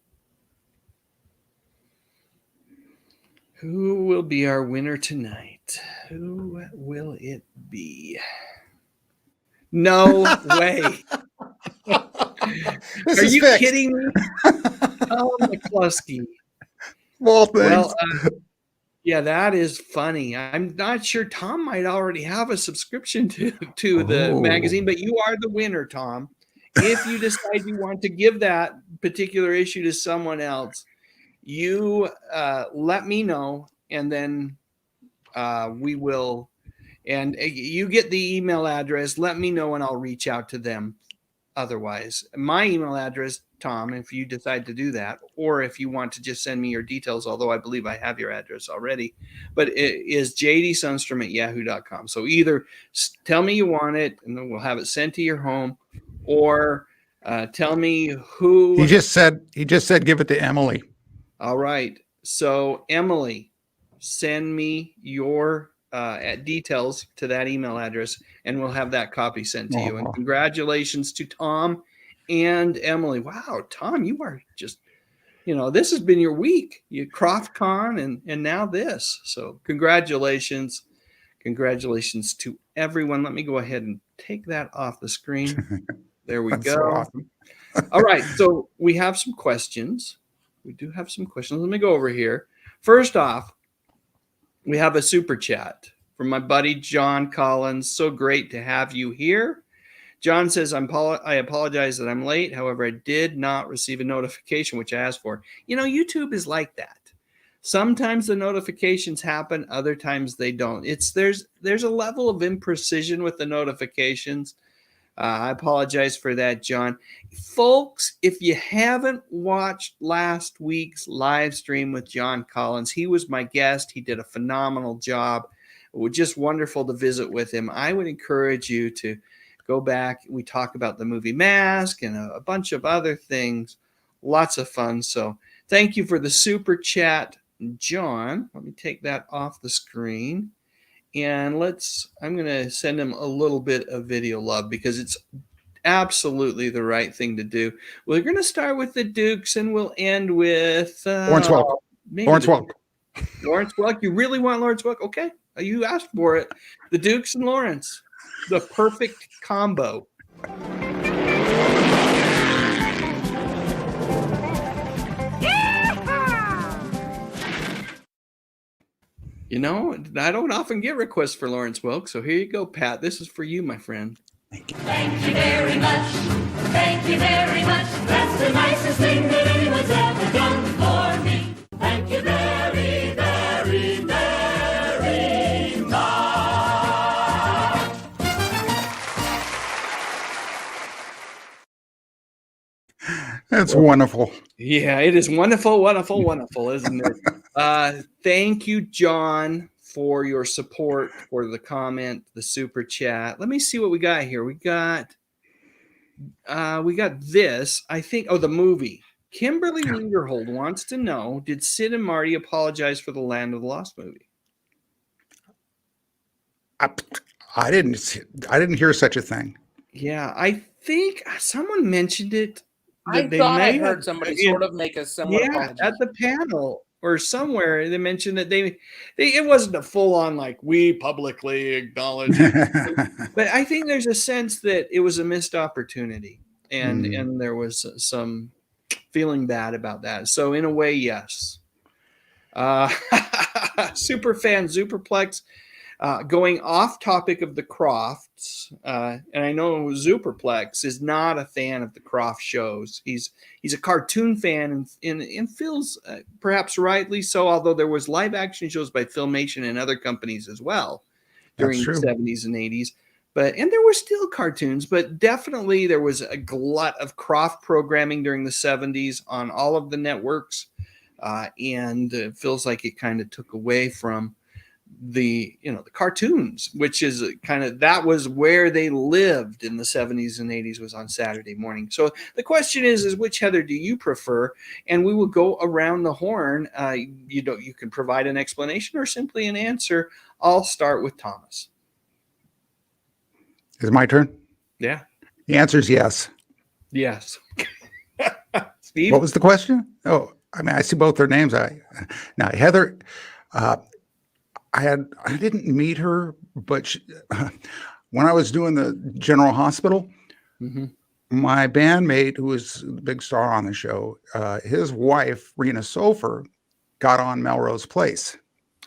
Who will be our winner tonight? Who will it be? No way. Are you kidding me? Oh, McCluskey. Well, yeah, that is funny. I'm not sure. Tom might already have a subscription to the magazine, but you are the winner, Tom. If you decide you want to give that particular issue to someone else, you let me know, and then we will. And you get the email address. Let me know, and I'll reach out to them. Otherwise, my email address, Tom, if you decide to do that, or if you want to just send me your details, although I believe I have your address already, but it is jdsunstrom@yahoo.com. So either tell me you want it, and then we'll have it sent to your home, or tell me who. He just said give it to Emily. All right. So Emily, send me your details to that email address, and we'll have that copy sent to you. And congratulations to Tom and Emily. Wow, Tom, you are just, this has been your week. You Croft-Con and now this. So congratulations. Congratulations to everyone. Let me go ahead and take that off the screen. There we go. So awesome. All right. So we have some questions. We do have some questions. Let me go over here. First off, we have a super chat from my buddy John Collins. So great to have you here. John says, I apologize that I'm late. However, I did not receive a notification, which I asked for. YouTube is like that. Sometimes the notifications happen. Other times they don't. There's a level of imprecision with the notifications. I apologize for that, John. Folks, if you haven't watched last week's live stream with John Collins, he was my guest. He did a phenomenal job. It was just wonderful to visit with him. I would encourage you to go back. We talk about the movie Mask and a bunch of other things. Lots of fun. So thank you for the super chat, John. Let me take that off the screen. And I'm going to send him a little bit of video love because it's absolutely the right thing to do. We're going to start with the Dukes and we'll end with Lawrence Welk. Lawrence Welk. Lawrence Welk. You really want Lawrence Welk? Okay. You asked for it. The Dukes and Lawrence. The perfect combo. I don't often get requests for Lawrence Welk, so here you go, Pat. This is for you, my friend. Thank you very much. Thank you very much. That's the nicest thing that anyone's ever done for me. Thank you very, very, very much. That's wonderful. Yeah, it is wonderful, wonderful, wonderful, isn't it? Thank you, John, for your support, for the comment, the super chat. Let me see what we got here. We got this. I think. Oh, the movie. Kimberly Lingerhold wants to know: did Sid and Marty apologize for the Land of the Lost movie? I didn't hear such a thing. Yeah, I think someone mentioned it. I thought I heard somebody sort of make a similar apology. At the panel or somewhere they mentioned that they it wasn't a full on like we publicly acknowledge it. But I think there's a sense that it was a missed opportunity and there was some feeling bad about that. So in a way, yes. Super fan Superplex. Going off topic of the Crofts, and I know Superplex is not a fan of the Krofft shows. He's a cartoon fan and feels perhaps rightly so, although there was live action shows by Filmation and other companies as well during the 70s and 80s. And there were still cartoons, but definitely there was a glut of Krofft programming during the 70s on all of the networks. And it feels like it kind of took away from the cartoons, which is kind of, that was where they lived in the 70s and 80s, was on Saturday morning. So the question is which Heather do you prefer? And we will go around the horn. You can provide an explanation or simply an answer. I'll start with Thomas. Is it my turn? Yeah. The answer is yes. Yes. Steve? What was the question? Oh, I mean, I see both their names. Now Heather, I didn't meet her, but when I was doing the General Hospital, my bandmate, who was the big star on the show, his wife, Rena Sofer, got on Melrose Place.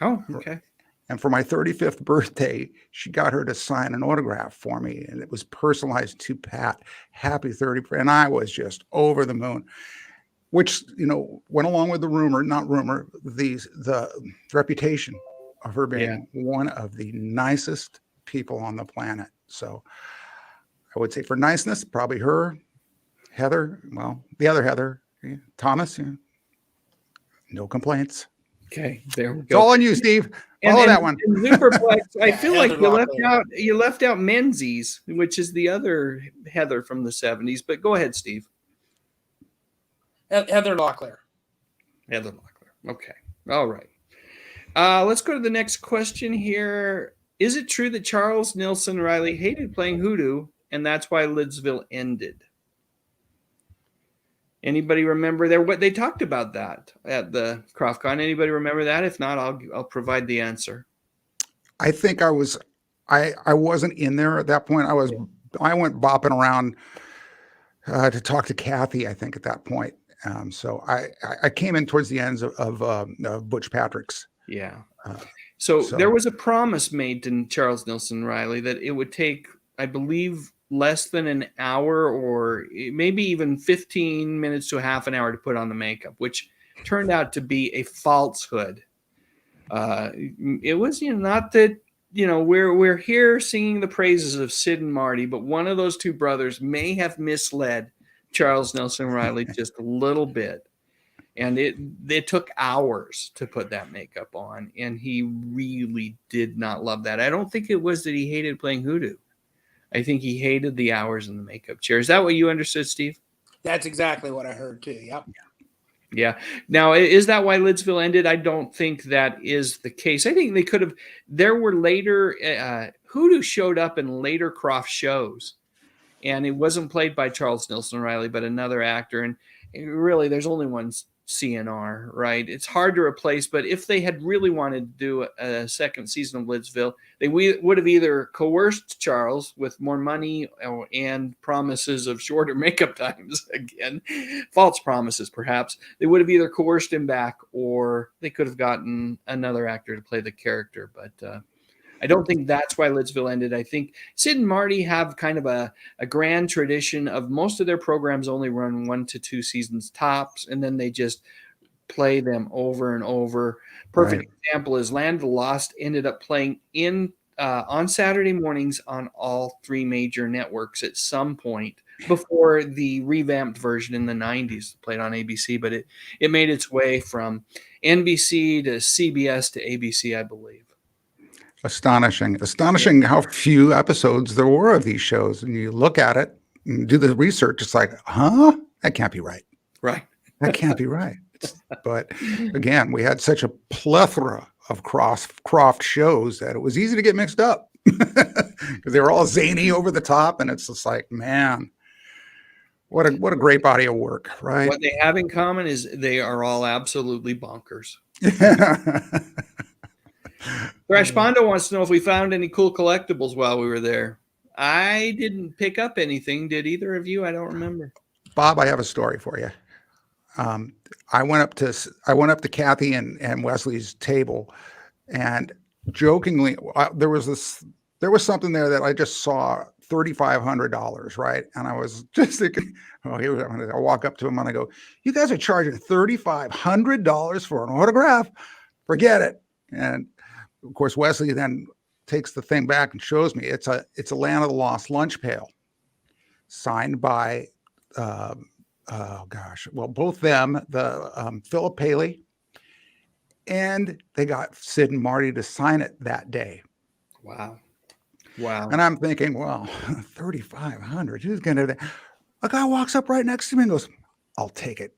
Oh, okay. And for my 35th birthday, she got her to sign an autograph for me, and it was personalized to Pat. Happy 30th. And I was just over the moon, which, went along with the the reputation of her being one of the nicest people on the planet. So I would say for niceness, probably her. Heather, well, the other Heather, Thomas, no complaints. Okay, there we go. It's all on you, Steve. Follow that one. Superplex, I feel like you left out Menzies, which is the other Heather from the 70s. But go ahead, Steve. Heather Locklear. Heather Locklear. Okay. All right. Let's go to the next question here. Is it true that Charles Nelson Riley hated playing Hoodoo, and that's why Lidsville ended? Anybody remember there? What they talked about that at the Croft-Con? Anybody remember that? If not, I'll provide the answer. I think I wasn't in there at that point. I went bopping around to talk to Kathy, I think, at that point. So I came in towards the ends of Butch Patrick's. Yeah. So there was a promise made to Charles Nelson Riley that it would take, I believe, less than an hour or maybe even 15 minutes to a half an hour to put on the makeup, which turned out to be a falsehood. It was, not that, we're here singing the praises of Sid and Marty, but one of those two brothers may have misled Charles Nelson Riley just a little bit. And it took hours to put that makeup on, and he really did not love that. I don't think it was that he hated playing Hoodoo. I think he hated the hours in the makeup chair. Is that what you understood, Steve? That's exactly what I heard too. Yep. Yeah. Now, is that why Lidsville ended? I don't think that is the case. I think they could have. There were later Hoodoo showed up in later Krofft shows, and it wasn't played by Charles Nelson Riley, but another actor. And really, there's only one CNR, right? It's hard to replace, but if they had really wanted to do a second season of Lidsville, they would have either coerced Charles with more money and promises of shorter makeup times, again, false promises perhaps. They would have either coerced him back, or they could have gotten another actor to play the character. But I don't think that's why Lidsville ended. I think Sid and Marty have kind of a grand tradition of most of their programs only run 1 to 2 seasons tops, and then they just play them over and over. Perfect example is Land of the Lost ended up playing on Saturday mornings on all 3 major networks at some point before the revamped version in the 90s played on ABC, but it made its way from NBC to CBS to ABC, I believe. Astonishing how few episodes there were of these shows. And you look at it and do the research, it's like, that can't be right. Right. That can't be right. But again, we had such a plethora of Krofft shows that it was easy to get mixed up. Because they were all zany over the top, and it's just like, man, what a great body of work, right? What they have in common is they are all absolutely bonkers. Thrash Bondo wants to know if we found any cool collectibles while we were there. I didn't pick up anything. Did either of you? I don't remember. Bob, I have a story for you. I went up to Kathy and Wesley's table, and jokingly, there was something there that I just saw, $3,500, right? And I was just thinking, I walk up to him and I go, "You guys are charging $3,500 for an autograph? Forget it." And of course, Wesley then takes the thing back and shows me it's a Land of the Lost lunch pail, signed by both them, Philip Paley, and they got Sid and Marty to sign it that day. Wow. And I'm thinking, well, $3,500, who's gonna? A guy walks up right next to me and goes, "I'll take it."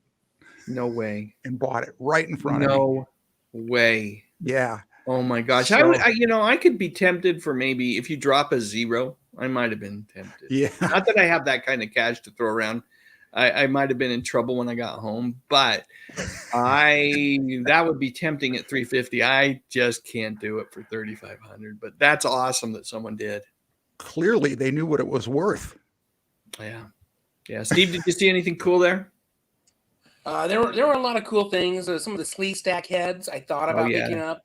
No way. And bought it right in front of me. No way. Yeah. Oh my gosh. So, I could be tempted for, maybe if you drop a zero, I might have been tempted. Yeah. Not that I have that kind of cash to throw around. I might have been in trouble when I got home, but that would be tempting at $350. I just can't do it for $3,500. But that's awesome that someone did. Clearly, they knew what it was worth. Yeah. Steve, did you see anything cool there? There were a lot of cool things. Some of the sleeve stack heads I thought about picking up.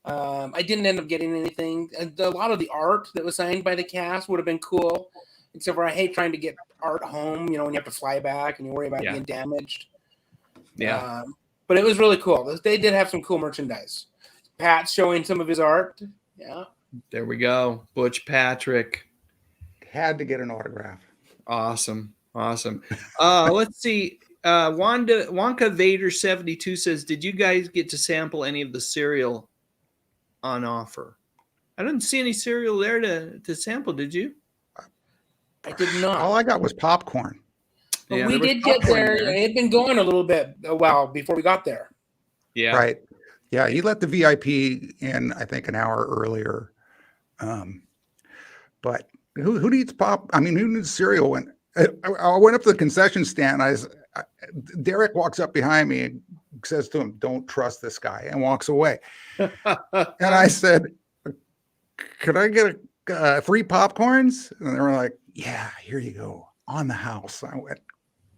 I didn't end up getting anything. A lot of the art that was signed by the cast would have been cool, except for I hate trying to get art home, when you have to fly back and you worry about being damaged. Yeah. But it was really cool. They did have some cool merchandise. Pat's showing some of his art. Yeah. There we go. Butch Patrick. Had to get an autograph. Awesome. Let's see. Wonka Vader 72 says, "Did you guys get to sample any of the cereal on offer?" I didn't see any cereal there to sample. Did you? I did not. All I got was popcorn. But we did get there. It had been going a while before we got there. Yeah. Right. Yeah. He let the VIP in, I think, an hour earlier. But who needs pop? I mean, who needs cereal? When I went up to the concession stand, Derek walks up behind me and says to him, "Don't trust this guy," and walks away. And I said, "Could I get free popcorns?" And they were like, "Yeah, here you go, on the house." I went,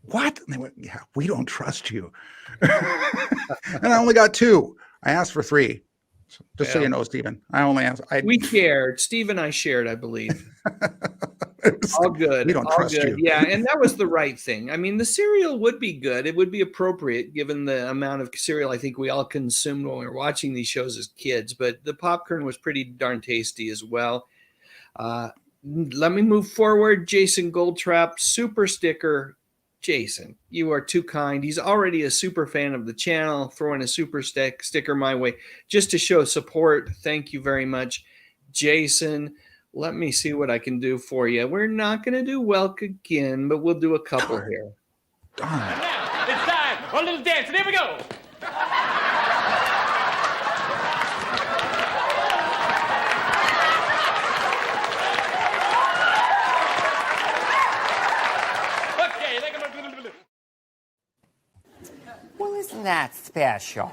"What?" And they went, "Yeah, we don't trust you." And I only got 2. I asked for 3. Just so you know, Stephen, I only asked. We shared. Steve and I shared, I believe. All good. We don't trust you. Yeah, and that was the right thing. I mean, the cereal would be good. It would be appropriate given the amount of cereal I think we all consumed when we were watching these shows as kids. But the popcorn was pretty darn tasty as well. Let me move forward. Jason Goldtrap, super sticker. Jason, you are too kind. He's already a super fan of the channel, throwing a super sticker my way just to show support. Thank you very much, Jason. Let me see what I can do for you. We're not going to do Welk again, but we'll do a couple here. And now it's time for a little dance, and here we go. Well, isn't that special?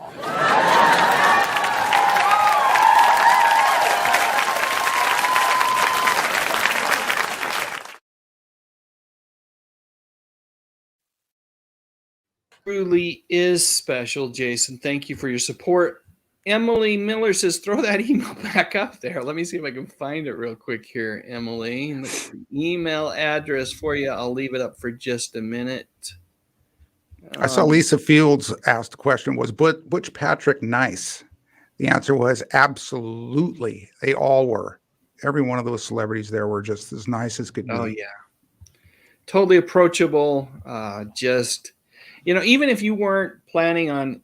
Truly is special, Jason. Thank you for your support. Emily Miller says, "Throw that email back up there." Let me see if I can find it real quick here, Emily. The email address for you. I'll leave it up for just a minute. I saw Lisa Fields asked the question, was Butch Patrick nice? The answer was absolutely. They all were. Every one of those celebrities there were just as nice as could be. Oh, yeah. Totally approachable. Just, even if you weren't planning on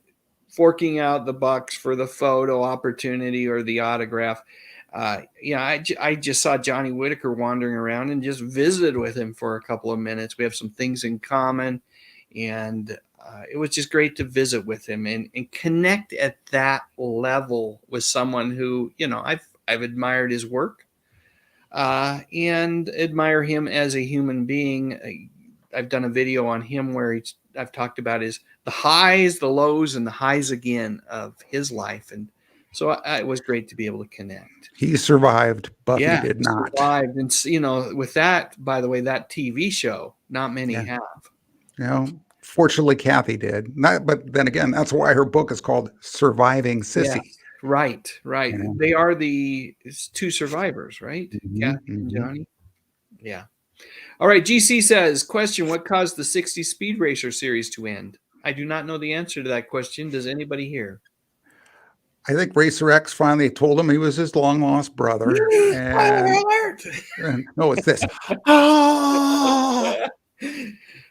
forking out the bucks for the photo opportunity or the autograph, I just saw Johnny Whitaker wandering around and just visited with him for a couple of minutes. We have some things in common. And it was just great to visit with him and connect at that level with someone who, I've admired his work. and admire him as a human being. I've done a video on him where I've talked about the highs, the lows, and the highs again of his life. And so it was great to be able to connect. He survived. Buffy did not. Survived. And, with that, by the way, that TV show, not many have. Fortunately, Kathy did. But then again, that's why her book is called Surviving Sissy. Yes. Right. They are the two survivors, right? Kathy and Johnny. Yeah. All right. GC says, question, what caused the 60 Speed Racer series to end? I do not know the answer to that question. Does anybody here? I think Racer X finally told him he was his long-lost brother. No, it's this.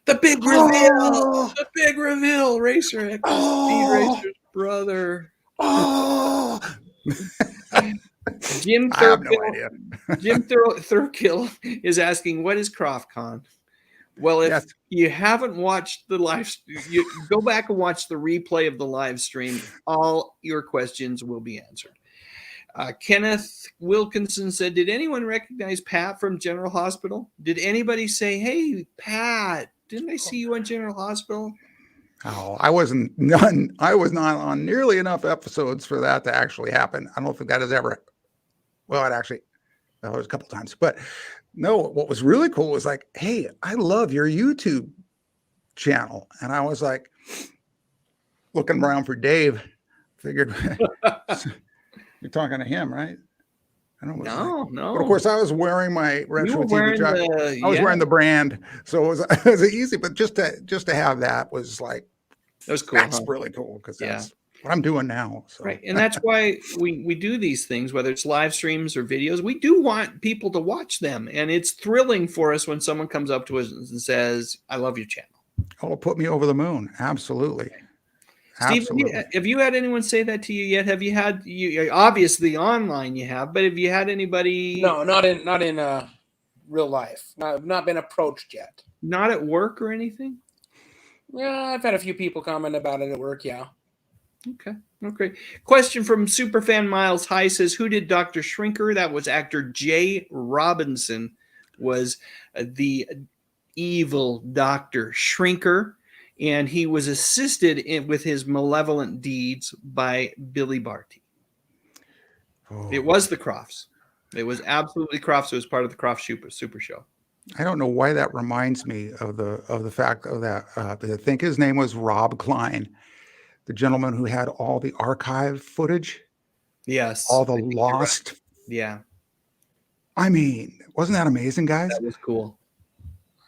The big reveal. The big reveal. Racer X, Speed Racer's brother. Jim Thurkill is asking, what is Croft-Con? Well, if you haven't watched the live, you go back and watch the replay of the live stream. All your questions will be answered. Kenneth Wilkinson said, did anyone recognize Pat from General Hospital? Did anybody say, hey, Pat, didn't I see you on General Hospital? Oh, I was not on nearly enough episodes for that to actually happen. I don't think that has ever. Well, it was a couple times, but no. What was really cool was like, hey, I love your YouTube channel, and I was like looking around for Dave. Figured you're talking to him, right? I don't know. No. But of course, I was wearing my retro TV jacket. I was wearing the brand, so it was easy. But just to have that was like, that was cool. That's really cool because that's what I'm doing now. So. Right, and that's why we do these things, whether it's live streams or videos. We do want people to watch them, and it's thrilling for us when someone comes up to us and says, "I love your channel." Oh, put me over the moon! Absolutely. Steve, have you had anyone say that to you yet? Have you had obviously online you have, but have you had anybody? No, not in real life. I've not been approached yet. Not at work or anything? Yeah, I've had a few people comment about it at work, yeah. Okay. Question from Superfan Miles High says, who did Dr. Shrinker? That was actor Jay Robinson, was the evil Dr. Shrinker. And he was assisted with his malevolent deeds by Billy Barty. Oh. It was the Crofts. It was absolutely Crofts. It was part of the Croft Super Show. I don't know why that reminds me of the fact of that. I think his name was Rob Klein, the gentleman who had all the archive footage. Yes. All the lost. Right. Yeah. I mean, wasn't that amazing, guys? That was cool.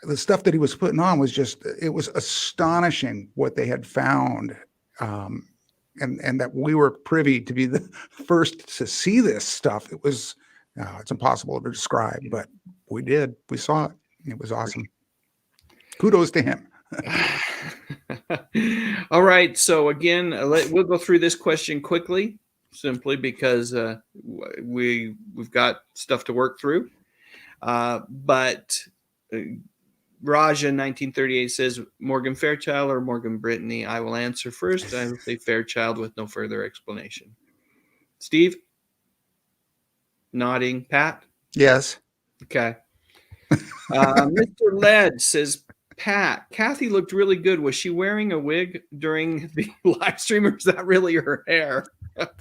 The stuff that he was putting on was it was astonishing what they had found. And that we were privy to be the first to see this stuff. It was, it's impossible to describe, but we did. We saw it. It was awesome. Kudos to him. All right. So again, we'll go through this question quickly, simply because we've got stuff to work through. But Raja 1938 says, Morgan Fairchild or Morgan Brittany? I will answer first. I will say Fairchild with no further explanation. Steve? Nodding. Pat? Yes. Okay. Mr. Led says, Pat, Kathy looked really good. Was she wearing a wig during the live stream, or is that really her hair?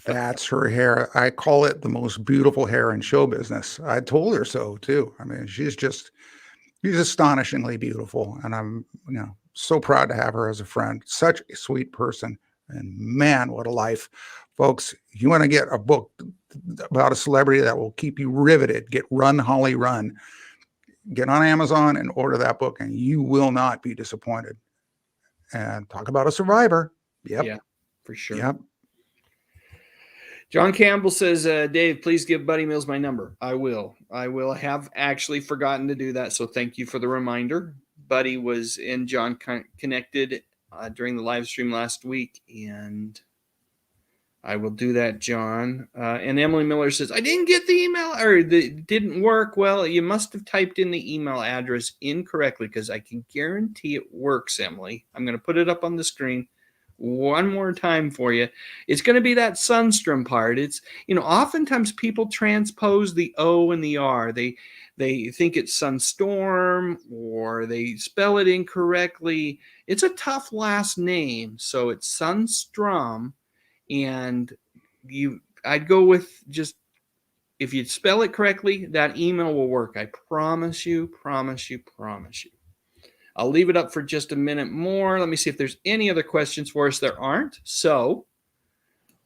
That's her hair. I call it the most beautiful hair in show business. I told her so too. I mean, she's astonishingly beautiful, and I'm so proud to have her as a friend. Such a sweet person, and man, what a life. Folks, if you want to get a book about a celebrity that will keep you riveted, get Run Holly Run. Get on Amazon and order that book, and you will not be disappointed. And talk about a survivor. Yep. Yeah, for sure. Yep. John Campbell says, Dave, please give Buddy Mills my number. I will. I have actually forgotten to do that, so thank you for the reminder. Buddy was in John connected during the live stream last week, and I will do that, John. And Emily Miller says, I didn't get the email, or it didn't work. Well, you must have typed in the email address incorrectly, because I can guarantee it works, Emily. I'm going to put it up on the screen. one more time for you. It's going to be that Sunstrom part. It's, oftentimes people transpose the O and the R. They think it's Sunstorm, or they spell it incorrectly. It's a tough last name, so it's Sunstrom, and I'd go with just, if you spell it correctly, that email will work. I promise you, promise you, promise you. I'll leave it up for just a minute more. Let me see if there's any other questions for us. There aren't. So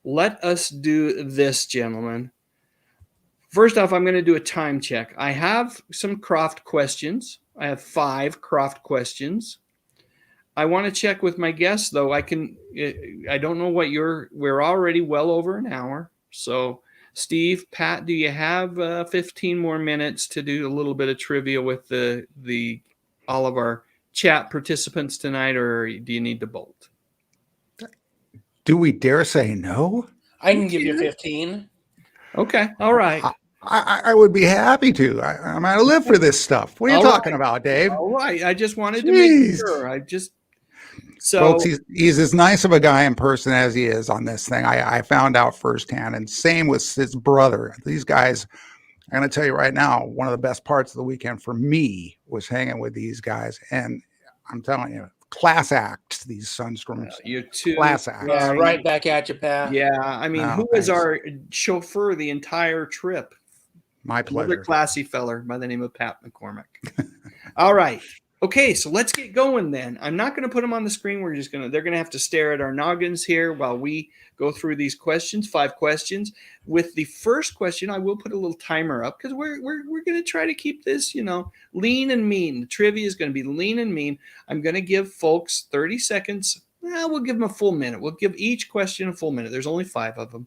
let us do this, gentlemen. First off, I'm going to do a time check. I have some Krofft questions. I have 5 Krofft questions. I want to check with my guests, though. I don't know what we're already well over an hour. So Steve, Pat, do you have 15 more minutes to do a little bit of trivia with all of our chat participants tonight, or do you need to bolt? Do we dare say no? I can give you 15. Okay. All right. I would be happy to. I'm going to live for this stuff. What are you talking about, Dave? All right. I just wanted to make sure. Folks, he's as nice of a guy in person as he is on this thing. I found out firsthand, and same with his brother. These guys, I'm going to tell you right now, one of the best parts of the weekend for me was hanging with these guys. And I'm telling you, class acts, these Sunstorms. You too. Class acts. Yeah, right back at you, Pat. Yeah, I mean, who was our chauffeur the entire trip? My pleasure. Another classy feller by the name of Pat McCormick. All right. Okay, so let's get going then. I'm not going to put them on the screen. They're going to have to stare at our noggins here while we go through these questions, 5 questions. With the first question, I will put a little timer up because we're going to try to keep this, lean and mean. The trivia is going to be lean and mean. I'm going to give folks 30 seconds. We'll give them a full minute. We'll give each question a full minute. There's only 5 of them.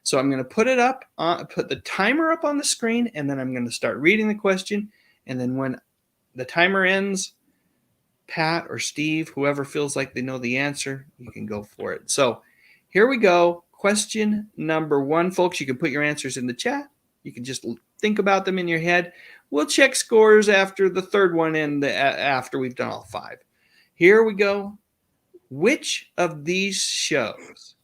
So I'm going to put the timer up on the screen, and then I'm going to start reading the question. And then when the timer ends, Pat or Steve, whoever feels like they know the answer, you can go for it. So here we go. Question number 1, folks. You can put your answers in the chat. You can just think about them in your head. We'll check scores after the third one and after we've done all 5. Here we go. Which of these shows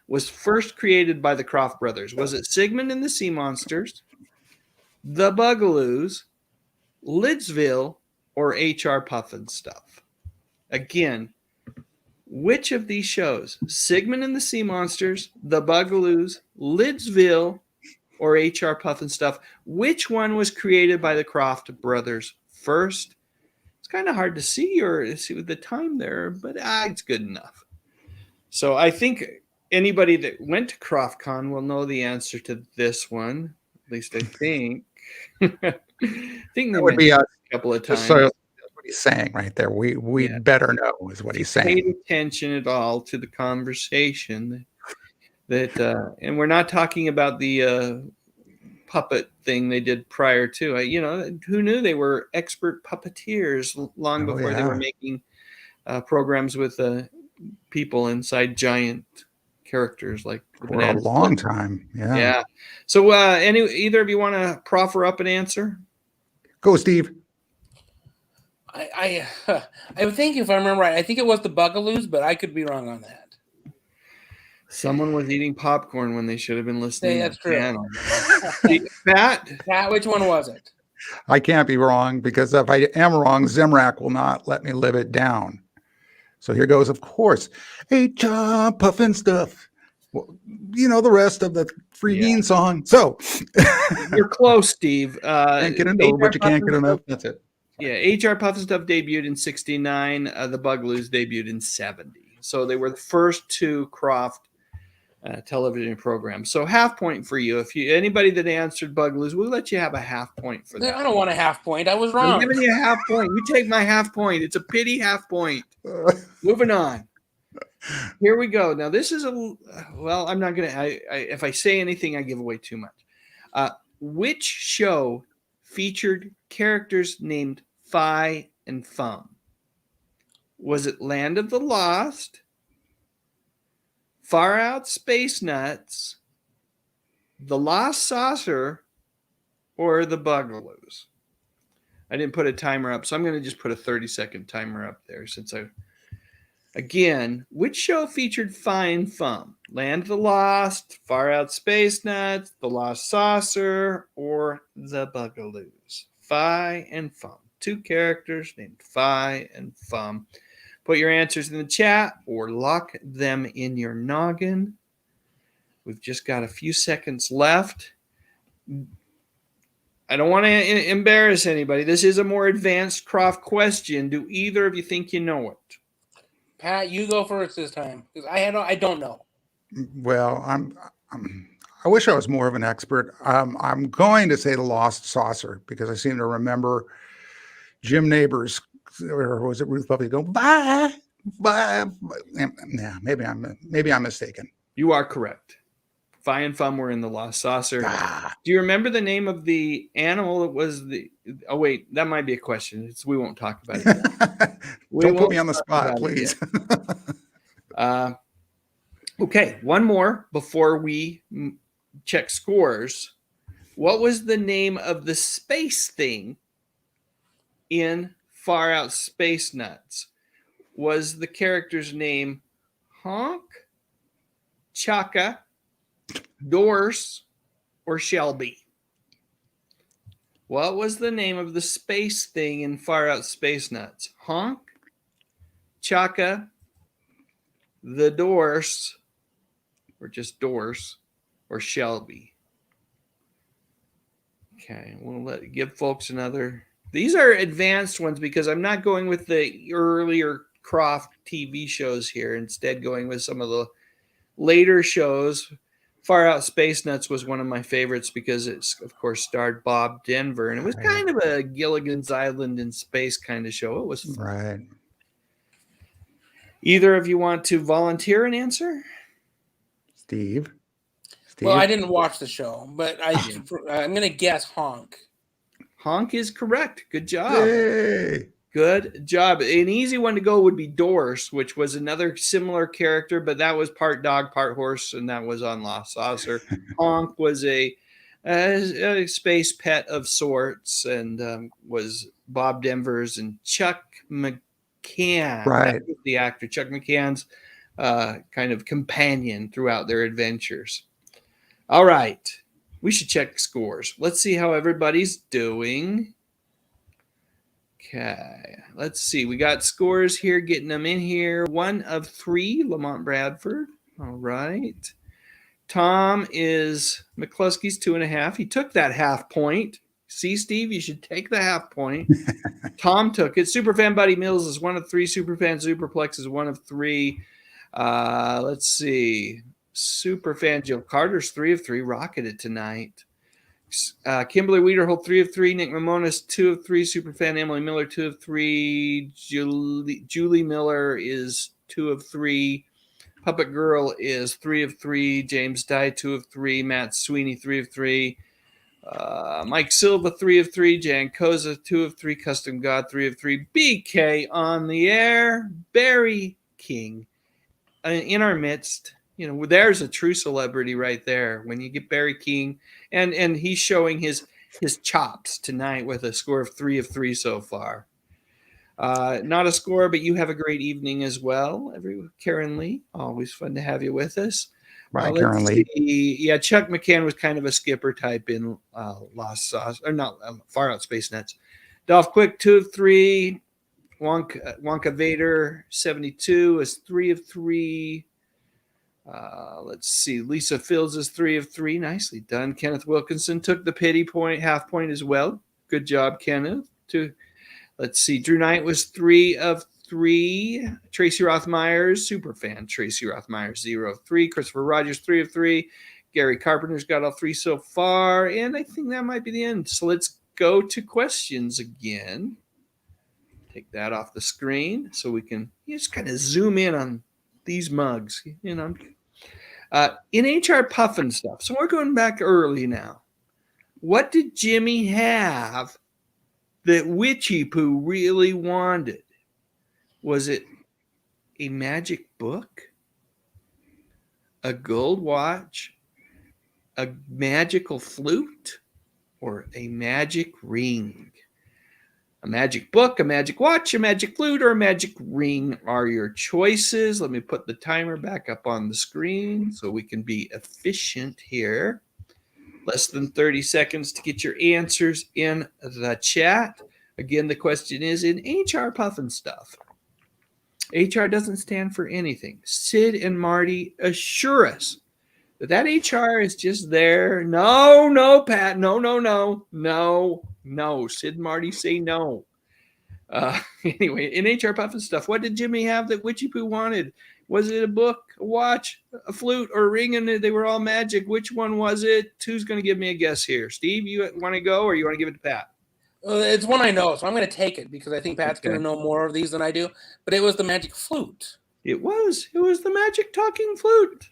was first created by the Krofft brothers? Was it Sigmund and the Sea Monsters, The Bugaloos, Lidsville, or HR Puffin Stuff? Again, which of these shows? Sigmund and the Sea Monsters, The Bugaloos, Lidsville, or HR Puffin Stuff? Which one was created by the Krofft brothers first? It's kind of hard to see with the time there, but it's good enough. So I think anybody that went to Krofft Kon will know the answer to this one. At least I think. I think they would be a couple of times. So that's what he's saying right there. We better know is what he's saying. Paid attention at all to the conversation and we're not talking about the puppet thing they did prior to. Who knew they were expert puppeteers long before they were making programs with people inside giant characters like for a long time. Yeah. So either of you want to proffer up an answer? Go, Steve. I think if I remember right, I think it was the Bugaloos, but I could be wrong on that. Someone was eating popcorn when they should have been listening. That's true. Pat, which one was it? I can't be wrong because if I am wrong, Zimrak will not let me live it down. So here goes, of course, HR Puffin Stuff. Well, the rest of the Free Bean song. So you're close, Steve. Can't get enough, but you can't get enough. That's it. Yeah, HR Puffin Stuff debuted in 1969. The Bugaloos debuted in 1970. So they were the first 2 Krofft television programs. So half point for you. If anybody that answered Bugaloos, we'll let you have a half point for that. I don't want a half point. I was wrong. I'm giving you a half point. You take my half point. It's a pity half point. Moving on. Here we go. Now this is I'm not going to, if I say anything, I give away too much. Which show featured characters named Fi and Fum? Was it Land of the Lost, Far Out Space Nuts, The Lost Saucer, or The Bugaloos? I didn't put a timer up, so I'm going to just put a 30-second timer up there since Again, which show featured Fi and Fum? Land of the Lost, Far Out Space Nuts, The Lost Saucer, or The Bugaloos? Fi and Fum. 2 characters named Fi and Fum. Put your answers in the chat or lock them in your noggin. We've just got a few seconds left. I don't want to embarrass anybody. This is a more advanced Krofft question. Do either of you think you know it? Pat, you go first this time because I don't know. Well, I wish I was more of an expert. I'm going to say The Lost Saucer because I seem to remember Jim Neighbors, or was it Ruth Buffy, go bye, bye. Yeah, maybe I'm mistaken. You are correct. Fi and Fum were in The Lost Saucer. Do you remember the name of the animal that was the... Oh, wait, that might be a question. We won't talk about it. Don't put me on the spot, please. Okay, one more before we check scores. What was the name of the space thing in Far Out Space Nuts? Was the character's name Honk, Chaka, Dorse, or Shelby? What was the name of the space thing in Far Out Space Nuts? Honk, Chaka, the Dorse, or just Dorse, or Shelby? Okay, we'll give folks another. These are advanced ones because I'm not going with the earlier Krofft TV shows here. Instead, going with some of the later shows. Far Out Space Nuts was one of my favorites because it's, of course, starred Bob Denver. And it was kind of a Gilligan's Island in space kind of show. It was fun. Right. Either of you want to volunteer an answer? Steve? Well, I didn't watch the show, but I'm going to guess Honk. Honk is correct. Good job. Yay. Good job. An easy one to go would be Dorse, which was another similar character, but that was part dog, part horse, and that was on Lost Saucer. Honk was a space pet of sorts and was Bob Denver's and Chuck McCann. Right. That was the actor, Chuck McCann's kind of companion throughout their adventures. All right. We should check scores. Let's see how everybody's doing. Okay, let's see. We got scores here, getting them in here. 1 of 3, Lamont Bradford. All right. Tom is McCluskey's 2.5. He took that half point. See, Steve, you should take the half point. Tom took it. Superfan Buddy Mills is 1 of 3. Superfan Superplex is 1 of 3. Let's see. Superfan Jill Carter's 3 of 3. Rocketed tonight. Kimberly Wiederholt, 3 of 3. Nick Mamonis, 2 of 3. Superfan Emily Miller, 2 of 3. Julie Miller is 2 of 3. Puppet Girl is 3 of 3. James Dye, 2 of 3. Matt Sweeney, 3 of 3. Mike Silva, 3 of 3. Jan Koza, 2 of 3. Custom God, 3 of 3. BK on the air. Barry King in our midst. You know, there's a true celebrity right there. When you get Barry King, and he's showing his chops tonight with a score of 3 of 3 so far. Not a score, but you have a great evening as well. Karen Lee, always fun to have you with us. Right, Karen Lee. Yeah, Chuck McCann was kind of a skipper type in Lost Sauce, or not Far Out Space Nuts. Dolph Quick, 2 of 3. Wonka Vader, 72, is 3 of 3. Let's see. Lisa Fields is 3 of 3. Nicely done. Kenneth Wilkinson took the pity point, half point as well. Good job, Kenneth. Let's see. Drew Knight was 3 of 3. Tracy Rothmeyer's superfan. Tracy Rothmeyer, 0 of 3. Christopher Rogers, 3 of 3. Gary Carpenter's got all 3 so far. And I think that might be the end. So let's go to questions again. Take that off the screen so we can just kind of zoom in on these mugs, you know. In HR Puffin stuff. So we're going back early now. What did Jimmy have that Witchy Poo really wanted? Was it a magic book, a gold watch, a magical flute, or a magic ring? A magic book, a magic watch, a magic flute, or a magic ring are your choices. Let me put the timer back up on the screen so we can be efficient here. Less than 30 seconds to get your answers in the chat. Again, the question is in HR Puffin Stuff. HR doesn't stand for anything. Sid and Marty assure us that HR is just there. No, Pat. No. Sid and Marty say no. Anyway, in HR Puffin Stuff, what did Jimmy have that Witchy Poo wanted? Was it a book, a watch, a flute, or a ring? And they were all magic. Which one was it? Who's going to give me a guess here? Steve, you want to go or you want to give it to Pat? It's one I know, so I'm going to take it because I think Pat's going to know more of these than I do. But it was the magic flute. It was the magic talking flute.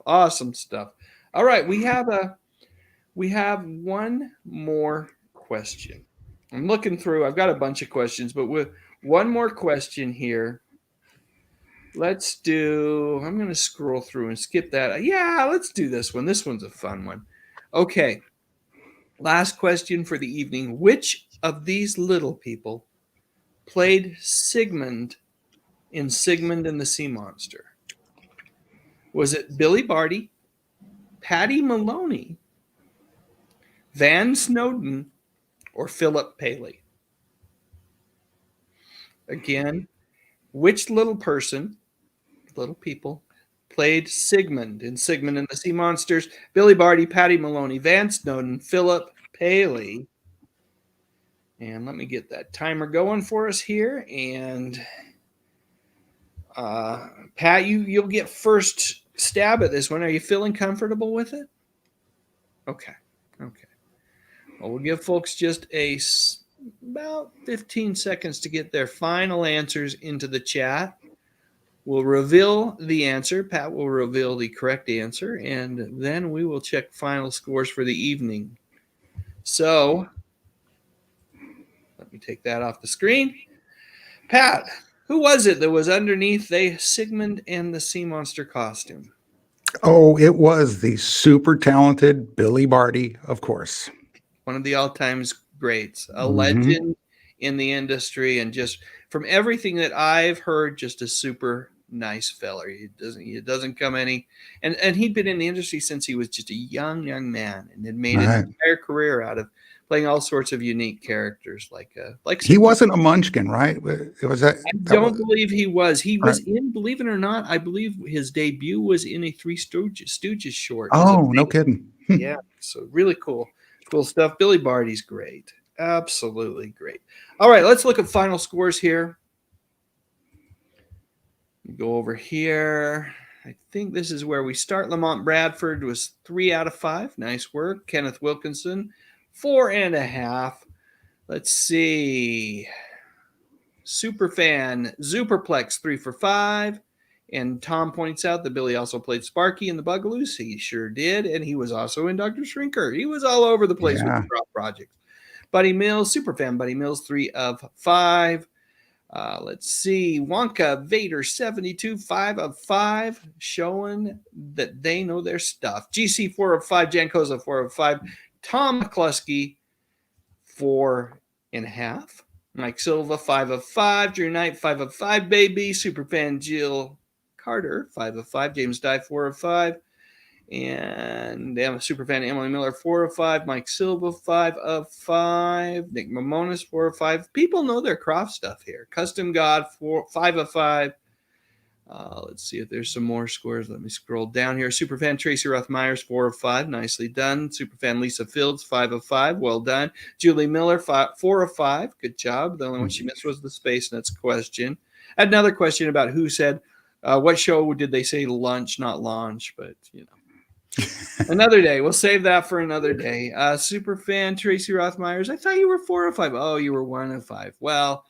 Awesome stuff. All right, we have one more question. I'm looking through. I've got a bunch of questions, but with one more question here. Let's do. I'm going to scroll through and skip that. Yeah, let's do this one. This one's a fun one. Okay. Last question for the evening. Which of these little people played Sigmund in Sigmund and the Sea Monster? Was it Billy Barty, Patty Maloney, Van Snowden, or Philip Paley? Again, which little people, played Sigmund in Sigmund and the Sea Monsters? Billy Barty, Patty Maloney, Van Snowden, Philip Paley. And let me get that timer going for us here. And Pat, you'll get first stab at this one. Are you feeling comfortable with it? Okay. Well, we'll give folks just about 15 seconds to get their final answers into the chat. We'll reveal the answer. Pat will reveal the correct answer, and then we will check final scores for the evening. So, let me take that off the screen. Pat, who was it that was underneath the Sigmund and the Sea Monster costume? Oh, it was the super talented Billy Barty, of course. One of the all-time greats, a legend in the industry, and just from everything that I've heard, just a super nice fella. He doesn't come any, and he'd been in the industry since he was just a young man, and had made an entire career out of playing all sorts of unique characters. Like he wasn't a Munchkin, right? It was that. I don't believe he was. He was in, believe it or not, I believe his debut was in a Three Stooges short. Oh, no kidding. Yeah, so really cool stuff. Billy Barty's great. Absolutely great. All right, let's look at final scores here. Go over here. I think this is where we start. Lamont Bradford was 3 out of 5. Nice work. Kenneth Wilkinson, 4.5. Let's see. Superfan Superplex, 3 for 5. And Tom points out that Billy also played Sparky in the Bugaloos. He sure did. And he was also in Dr. Shrinker. He was all over the place with the Croft projects. Buddy Mills, Superfan Buddy Mills, 3 of 5. Let's see. Wonka Vader 72, 5 of 5, showing that they know their stuff. GC 4 of 5, Jan Koza 4 of 5, Tom McCluskey 4.5, Mike Silva 5 of 5, Drew Knight 5 of 5, baby. Superfan Jill Carter 5 of 5, James Dye 4 of 5, and Superfan Emily Miller 4 of 5, Mike Silva 5 of 5, Nick Mamonis 4 of 5. People know their Croft stuff here. Custom God 5 of 5. Let's see if there's some more scores. Let me scroll down here. Superfan Tracy Roth Myers 4 of 5. Nicely done. Superfan Lisa Fields 5 of 5. Well done. Julie Miller 4 of 5. Good job. The only one she missed was the Space Nuts question. I had another question about who said what show did they say lunch, not launch, but you know. Another day. We'll save that for another day. Superfan Tracy Roth Myers. I thought you were 4 of 5. Oh, you were 1 of 5. Well,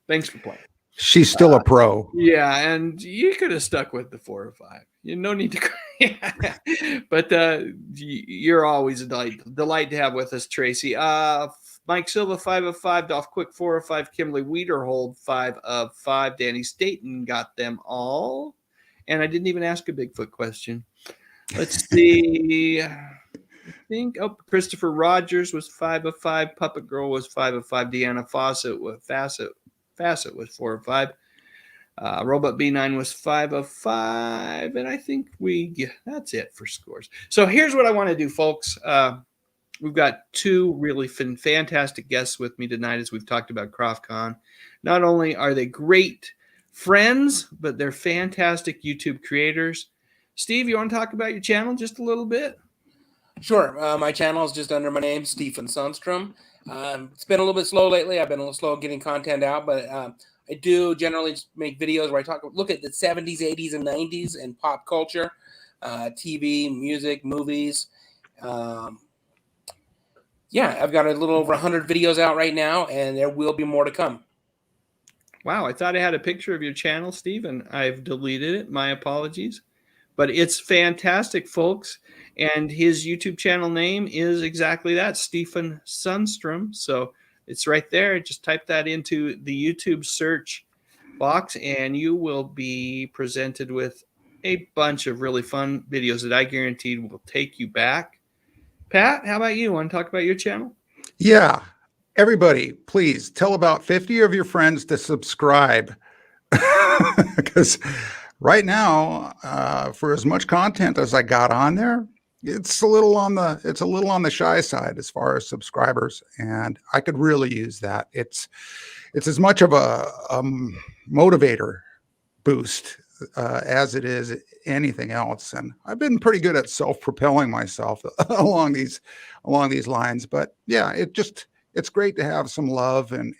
thanks for playing. She's still a pro. Yeah, and you could have stuck with the 4 of 5. You no need to. But you're always a delight to have with us, Tracy. Mike Silva 5 of 5. Dolph Quick 4 of 5. Kimberly Wiederhold 5 of 5. Danny Staten got them all. And I didn't even ask a Bigfoot question. Let's see. think. Oh, Christopher Rogers was 5 of 5. Puppet Girl was 5 of 5. Deanna Fawcett was Facet was 4 of 5. Robot B9 was 5 of 5, and I think that's it for scores. So here's what I want to do, folks. We've got two really fantastic guests with me tonight as we've talked about Croft-Con. Not only are they great friends, but they're fantastic YouTube creators. Steve, you want to talk about your channel just a little bit? Sure. My channel is just under my name, Stephen Sundstrom. It's been a little bit slow lately. I've been a little slow getting content out, but I do generally just make videos where I look at the 70s, 80s, and 90s and pop culture, TV, music, movies. Yeah, I've got a little over 100 videos out right now, and there will be more to come. Wow, I thought I had a picture of your channel, Steve, and I've deleted it. My apologies. But it's fantastic, folks. And his YouTube channel name is exactly that, Stephen Sundstrom. So it's right there. Just type that into the YouTube search box, and you will be presented with a bunch of really fun videos that I guaranteed will take you back. Pat, how about you? Want to talk about your channel? Yeah. Everybody, please tell about 50 of your friends to subscribe. Because right now, for as much content as I got on there, it's a little on the shy side as far as subscribers, and I could really use that. It's as much of a motivator boost as it is anything else. And I've been pretty good at self-propelling myself along these lines. But yeah, it's great to have some love, and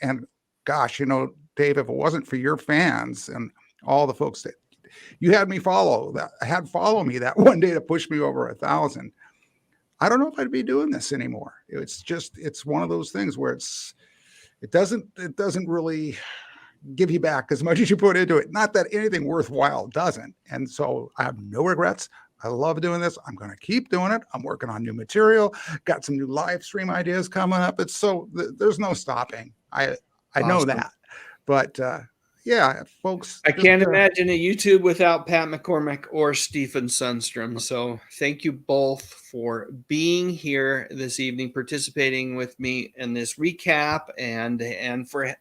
gosh, Dave, if it wasn't for your fans and all the folks that you had follow me that one day to push me over 1,000, I don't know if I'd be doing this anymore. It's one of those things where it doesn't really give you back as much as you put into it. Not that anything worthwhile doesn't. And so I have no regrets. I love doing this. I'm going to keep doing it. I'm working on new material, got some new live stream ideas coming up. There's no stopping. I know that, but yeah, folks. I can't imagine a YouTube without Pat McCormick or Stephen Sundstrom. So thank you both for being here this evening, participating with me in this recap, and for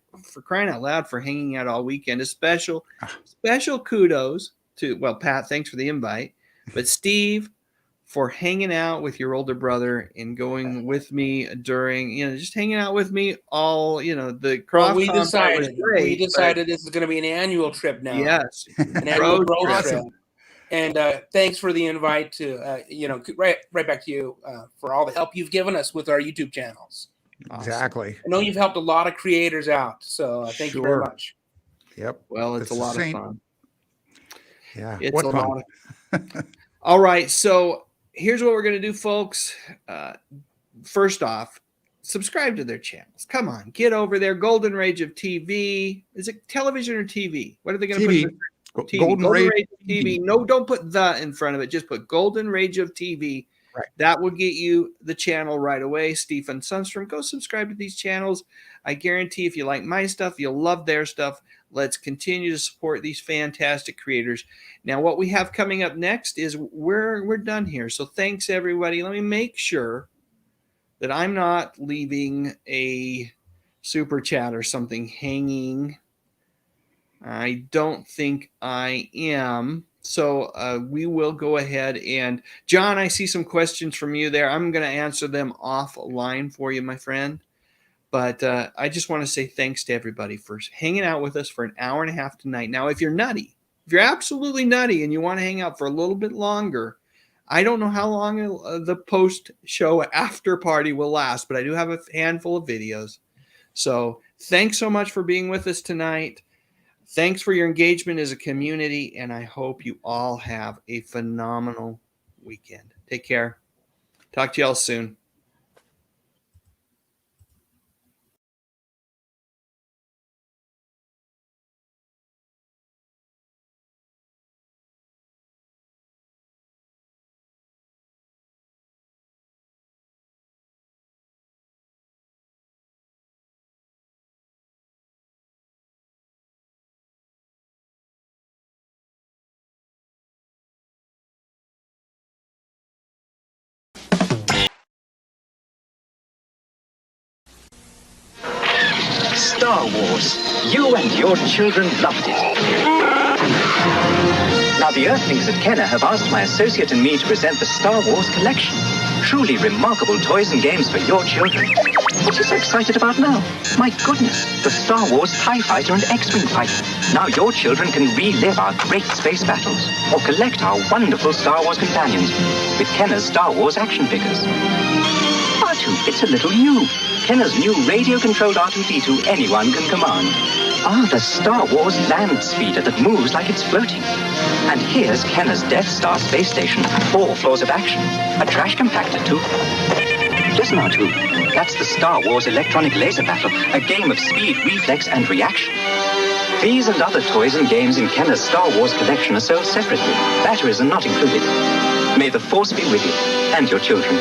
crying out loud, for hanging out all weekend. A special kudos to, well, Pat, thanks for the invite, but Steve, for hanging out with your older brother and going with me during, just hanging out with me all, the Croft-Con. We decided this is going to be an annual trip now. Yes. An annual road trip. And thanks for the invite to, right back to you for all the help you've given us with our YouTube channels. Exactly. I know you've helped a lot of creators out, so thank you very much. Yep. Well, it's a lot of fun. Yeah. It's a lot of All right. So here's what we're going to do, folks. First off, subscribe to their channels. Come on, get over there. Golden Rage of TV. Is it television or TV? What are they going to put? TV. Golden Rage of TV. No, don't put the in front of it. Just put Golden Rage of TV. Right. That will get you the channel right away. Stephen Sundstrom. Go subscribe to these channels. I guarantee if you like my stuff, you'll love their stuff. Let's continue to support these fantastic creators. Now, what we have coming up next is we're done here. So thanks, everybody. Let me make sure that I'm not leaving a super chat or something hanging. I don't think I am. So we will go ahead and, John, I see some questions from you there. I'm going to answer them offline for you, my friend. But I just want to say thanks to everybody for hanging out with us for an hour and a half tonight. Now, if you're absolutely nutty and you want to hang out for a little bit longer, I don't know how long the post-show after party will last, but I do have a handful of videos. So thanks so much for being with us tonight. Thanks for your engagement as a community, and I hope you all have a phenomenal weekend. Take care. Talk to y'all soon. Star Wars. You and your children loved it. Now the Earthlings at Kenner have asked my associate and me to present the Star Wars collection. Truly remarkable toys and games for your children. What are you so excited about now? My goodness, the Star Wars TIE Fighter and X-Wing Fighter. Now your children can relive our great space battles or collect our wonderful Star Wars companions with Kenner's Star Wars action figures. R2, it's a little you. Kenner's new radio-controlled R2-D2 anyone can command. The Star Wars land speeder that moves like it's floating. And here's Kenner's Death Star space station, 4 floors of action. A trash compactor, too. Listen, R2, that's the Star Wars electronic laser battle, a game of speed, reflex, and reaction. These and other toys and games in Kenner's Star Wars collection are sold separately. Batteries are not included. May the Force be with you and your children.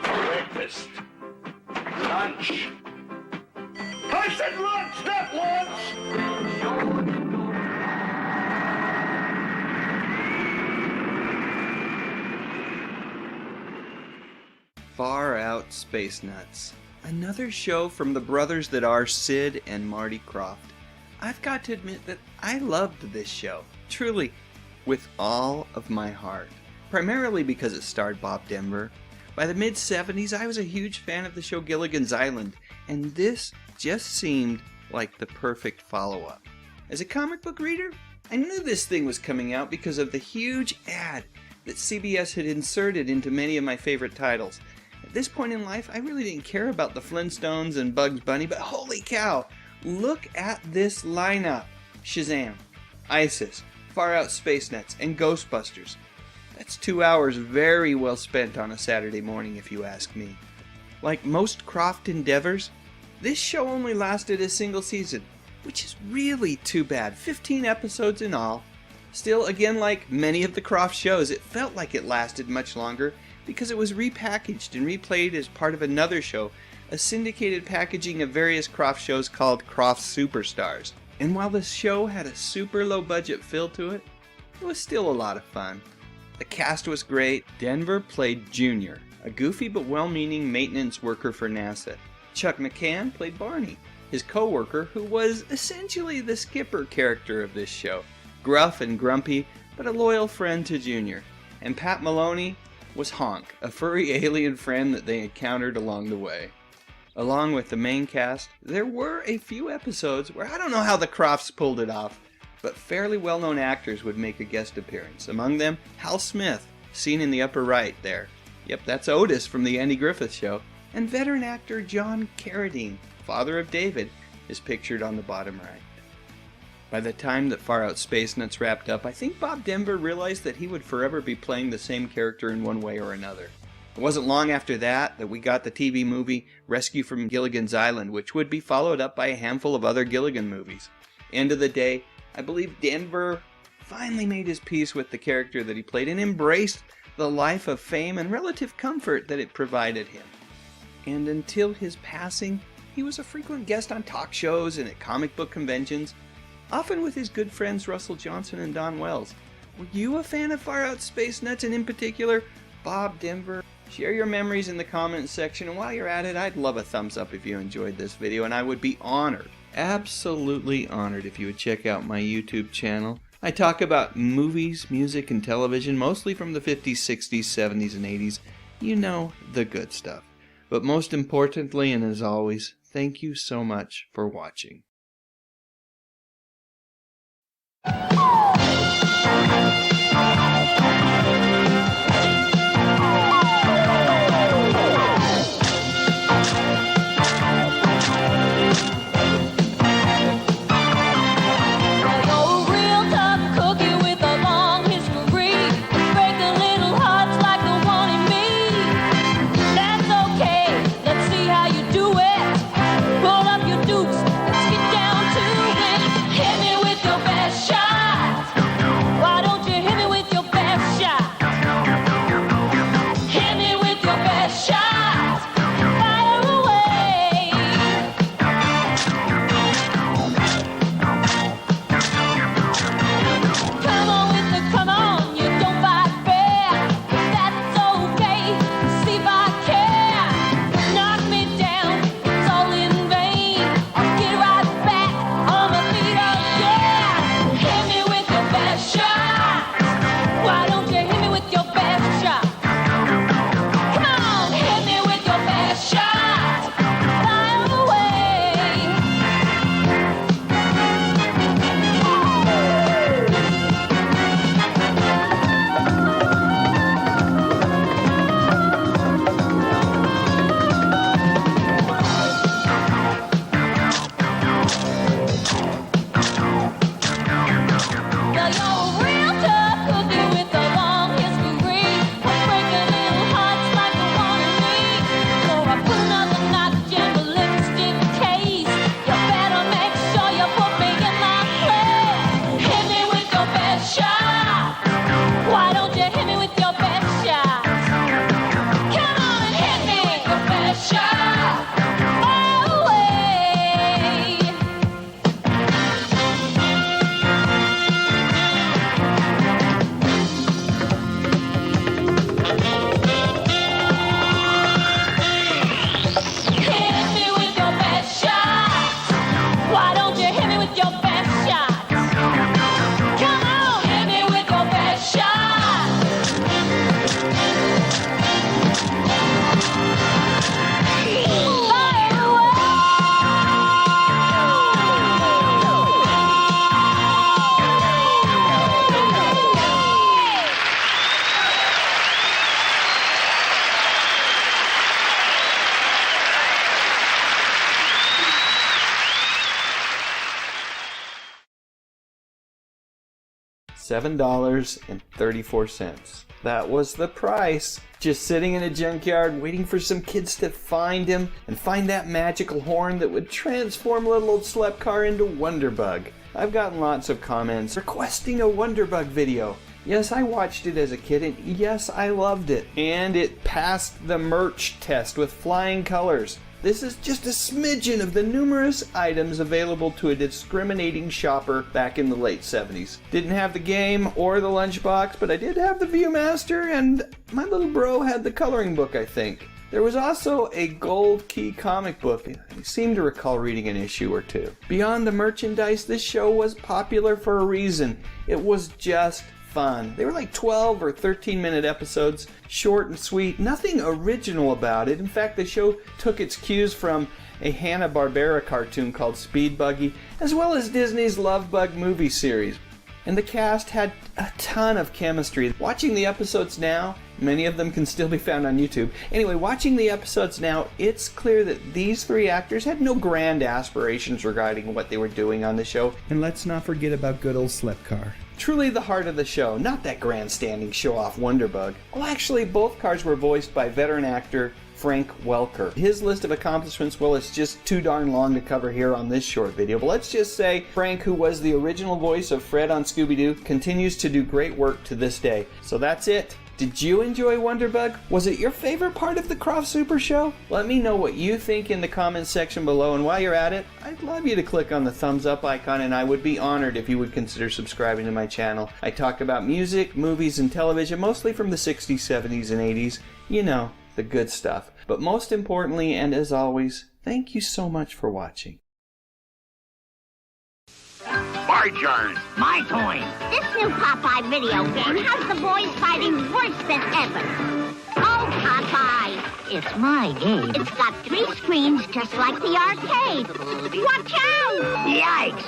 Breakfast. Lunch. I said lunch, not lunch! Far Out Space Nuts. Another show from the brothers that are Sid and Marty Krofft. I've got to admit that I loved this show, truly, with all of my heart. Primarily because it starred Bob Denver. By the mid-70s, I was a huge fan of the show Gilligan's Island, and this just seemed like the perfect follow-up. As a comic book reader, I knew this thing was coming out because of the huge ad that CBS had inserted into many of my favorite titles. At this point in life, I really didn't care about the Flintstones and Bugs Bunny, but holy cow, look at this lineup. Shazam, ISIS, Far Out Space Nuts, and Ghostbusters. That's 2 hours very well spent on a Saturday morning, if you ask me. Like most Krofft endeavors, this show only lasted a single season, which is really too bad. 15 episodes in all. Still, again, like many of the Krofft shows, it felt like it lasted much longer because it was repackaged and replayed as part of another show, a syndicated packaging of various Krofft shows called Krofft Superstars. And while the show had a super low budget feel to it, it was still a lot of fun. The cast was great. Denver played Junior, a goofy but well-meaning maintenance worker for NASA. Chuck McCann played Barney, his co-worker who was essentially the skipper character of this show. Gruff and grumpy, but a loyal friend to Junior. And Pat Maloney was Honk, a furry alien friend that they encountered along the way. Along with the main cast, there were a few episodes where I don't know how the Kroffts pulled it off, but fairly well-known actors would make a guest appearance. Among them, Hal Smith, seen in the upper right there. Yep, that's Otis from the Andy Griffith Show. And veteran actor John Carradine, father of David, is pictured on the bottom right. By the time that Far Out Space Nuts wrapped up, I think Bob Denver realized that he would forever be playing the same character in one way or another. It wasn't long after that we got the TV movie Rescue from Gilligan's Island, which would be followed up by a handful of other Gilligan movies. End of the day, I believe Denver finally made his peace with the character that he played and embraced the life of fame and relative comfort that it provided him. And until his passing, he was a frequent guest on talk shows and at comic book conventions, often with his good friends Russell Johnson and Don Wells. Were you a fan of Far Out Space Nuts, and in particular, Bob Denver? Share your memories in the comments section, and while you're at it, I'd love a thumbs up if you enjoyed this video, and I would be honored, absolutely honored, if you would check out my YouTube channel. I talk about movies, music, and television, mostly from the 50s, 60s, 70s, and 80s. You know, the good stuff. But most importantly, and as always, thank you so much for watching. Let's see how you do it. Pull up your dukes, let's get $7.34. That was the price. Just sitting in a junkyard waiting for some kids to find him and find that magical horn that would transform little old Slep Car into Wonderbug. I've gotten lots of comments requesting a Wonderbug video. Yes, I watched it as a kid, and yes, I loved it. And it passed the merch test with flying colors. This is just a smidgen of the numerous items available to a discriminating shopper back in the late 70s. Didn't have the game or the lunchbox, but I did have the Viewmaster, and my little bro had the coloring book, I think. There was also a Gold Key comic book. I seem to recall reading an issue or two. Beyond the merchandise, this show was popular for a reason. It was just fun. They were like 12 or 13-minute episodes, short and sweet, nothing original about it. In fact, the show took its cues from a Hanna-Barbera cartoon called Speed Buggy, as well as Disney's Love Bug movie series. And the cast had a ton of chemistry. Watching the episodes now, many of them can still be found on YouTube. Anyway, watching the episodes now, it's clear that these three actors had no grand aspirations regarding what they were doing on the show. And let's not forget about good old Slep Car. Truly the heart of the show, not that grandstanding show-off Wonderbug. Well, actually, both cars were voiced by veteran actor Frank Welker. His list of accomplishments, well, it's just too darn long to cover here on this short video, but let's just say Frank, who was the original voice of Fred on Scooby-Doo, continues to do great work to this day. So that's it. Did you enjoy Wonderbug? Was it your favorite part of the Krofft Super Show? Let me know what you think in the comments section below, and while you're at it, I'd love you to click on the thumbs up icon, and I would be honored if you would consider subscribing to my channel. I talk about music, movies, and television, mostly from the 60s, 70s, and 80s. You know, the good stuff. But most importantly, and as always, thank you so much for watching. My turn. My turn. This new Popeye video game has the boys fighting worse than ever. Oh, Popeye. It's my game. It's got 3 screens just like the arcade. Watch out! Yikes.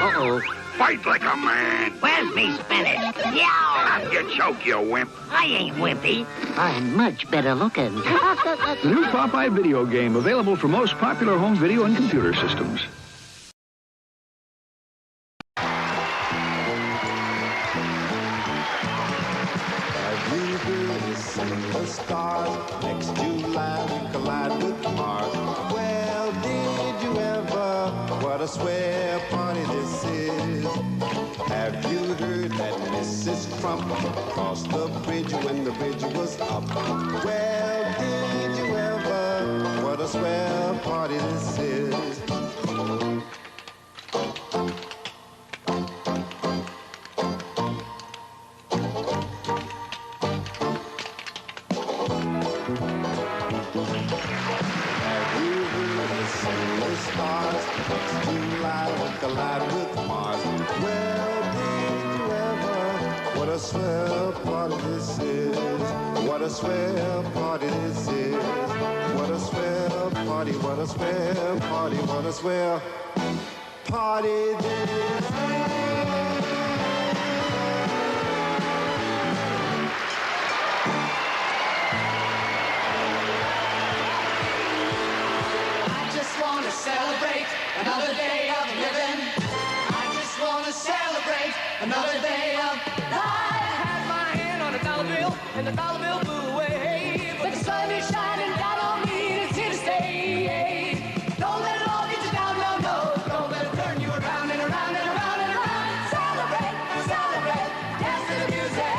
Uh-oh. Fight like a man. Where's me spinach? Yow! You choke, you wimp. I ain't wimpy. I'm much better looking. The new Popeye video game, available for most popular home video and computer systems. The stars next July we collide with Mars. Well, did you ever? What a square party this is. Have you heard that Mrs. Crump crossed the bridge when the bridge was up? Well, did you ever? What a square party this is. Stars next July will collide with Mars. Well, did you ever? What a swell party this is. What a swell party this is. What a swell party, what a swell party, what a swell party this is. Celebrate another day of living. I just want to celebrate another day of life. I had my hand on a dollar bill, and the dollar bill blew away. But the sun is shining down on me, and it's here to stay. Don't let it all get you down, no, no. Don't let it turn you around and around and around and around. Celebrate, celebrate, dance to the music.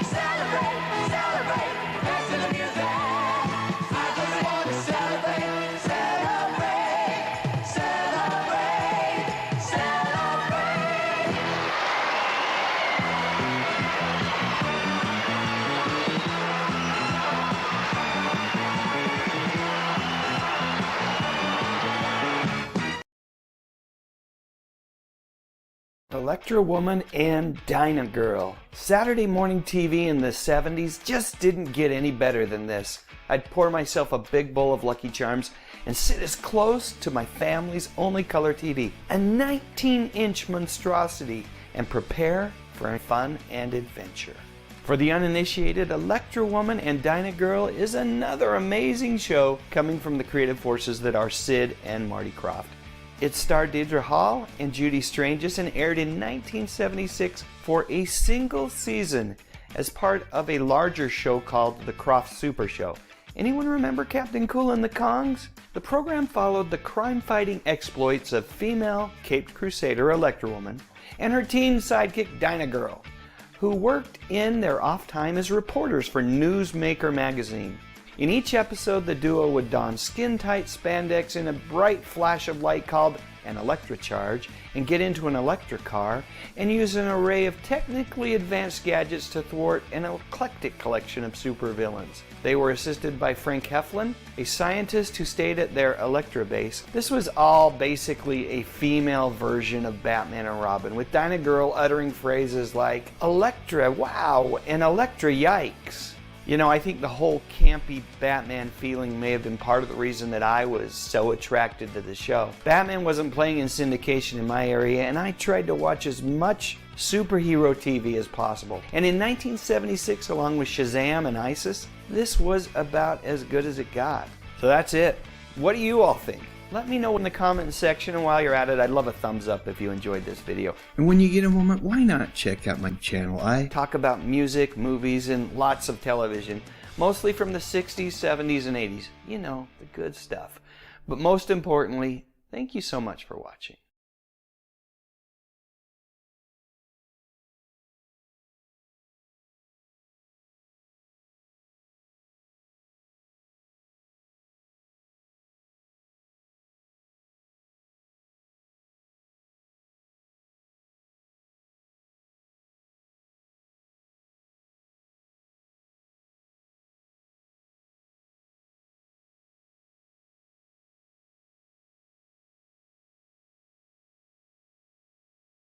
Celebrate, celebrate, dance to the music. I just want to celebrate. Electro Woman and Dyna Girl. Saturday morning TV in the 70s just didn't get any better than this. I'd pour myself a big bowl of Lucky Charms and sit as close to my family's only color TV, a 19-inch monstrosity, and prepare for fun and adventure. For the uninitiated, Electro Woman and Dyna Girl is another amazing show coming from the creative forces that are Sid and Marty Krofft. It starred Deidre Hall and Judy Strangis and aired in 1976 for a single season as part of a larger show called The Krofft Super Show. Anyone remember Captain Cool and the Kongs? The program followed the crime-fighting exploits of female Caped Crusader Electro Woman and her teen sidekick Dyna Girl, who worked in their off time as reporters for Newsmaker magazine. In each episode, the duo would don skin-tight spandex in a bright flash of light called an electrocharge and get into an electric car and use an array of technically advanced gadgets to thwart an eclectic collection of supervillains. They were assisted by Frank Heflin, a scientist who stayed at their Electra base. This was all basically a female version of Batman and Robin, with Dyna Girl uttering phrases like Electra, wow, and Electra, yikes. You know, I think the whole campy Batman feeling may have been part of the reason that I was so attracted to the show. Batman wasn't playing in syndication in my area, and I tried to watch as much superhero TV as possible. And in 1976, along with Shazam and ISIS, this was about as good as it got. So that's it. What do you all think? Let me know in the comments section, and while you're at it, I'd love a thumbs up if you enjoyed this video. And when you get a moment, why not check out my channel? I talk about music, movies, and lots of television, mostly from the 60s, 70s, and 80s. You know, the good stuff. But most importantly, thank you so much for watching.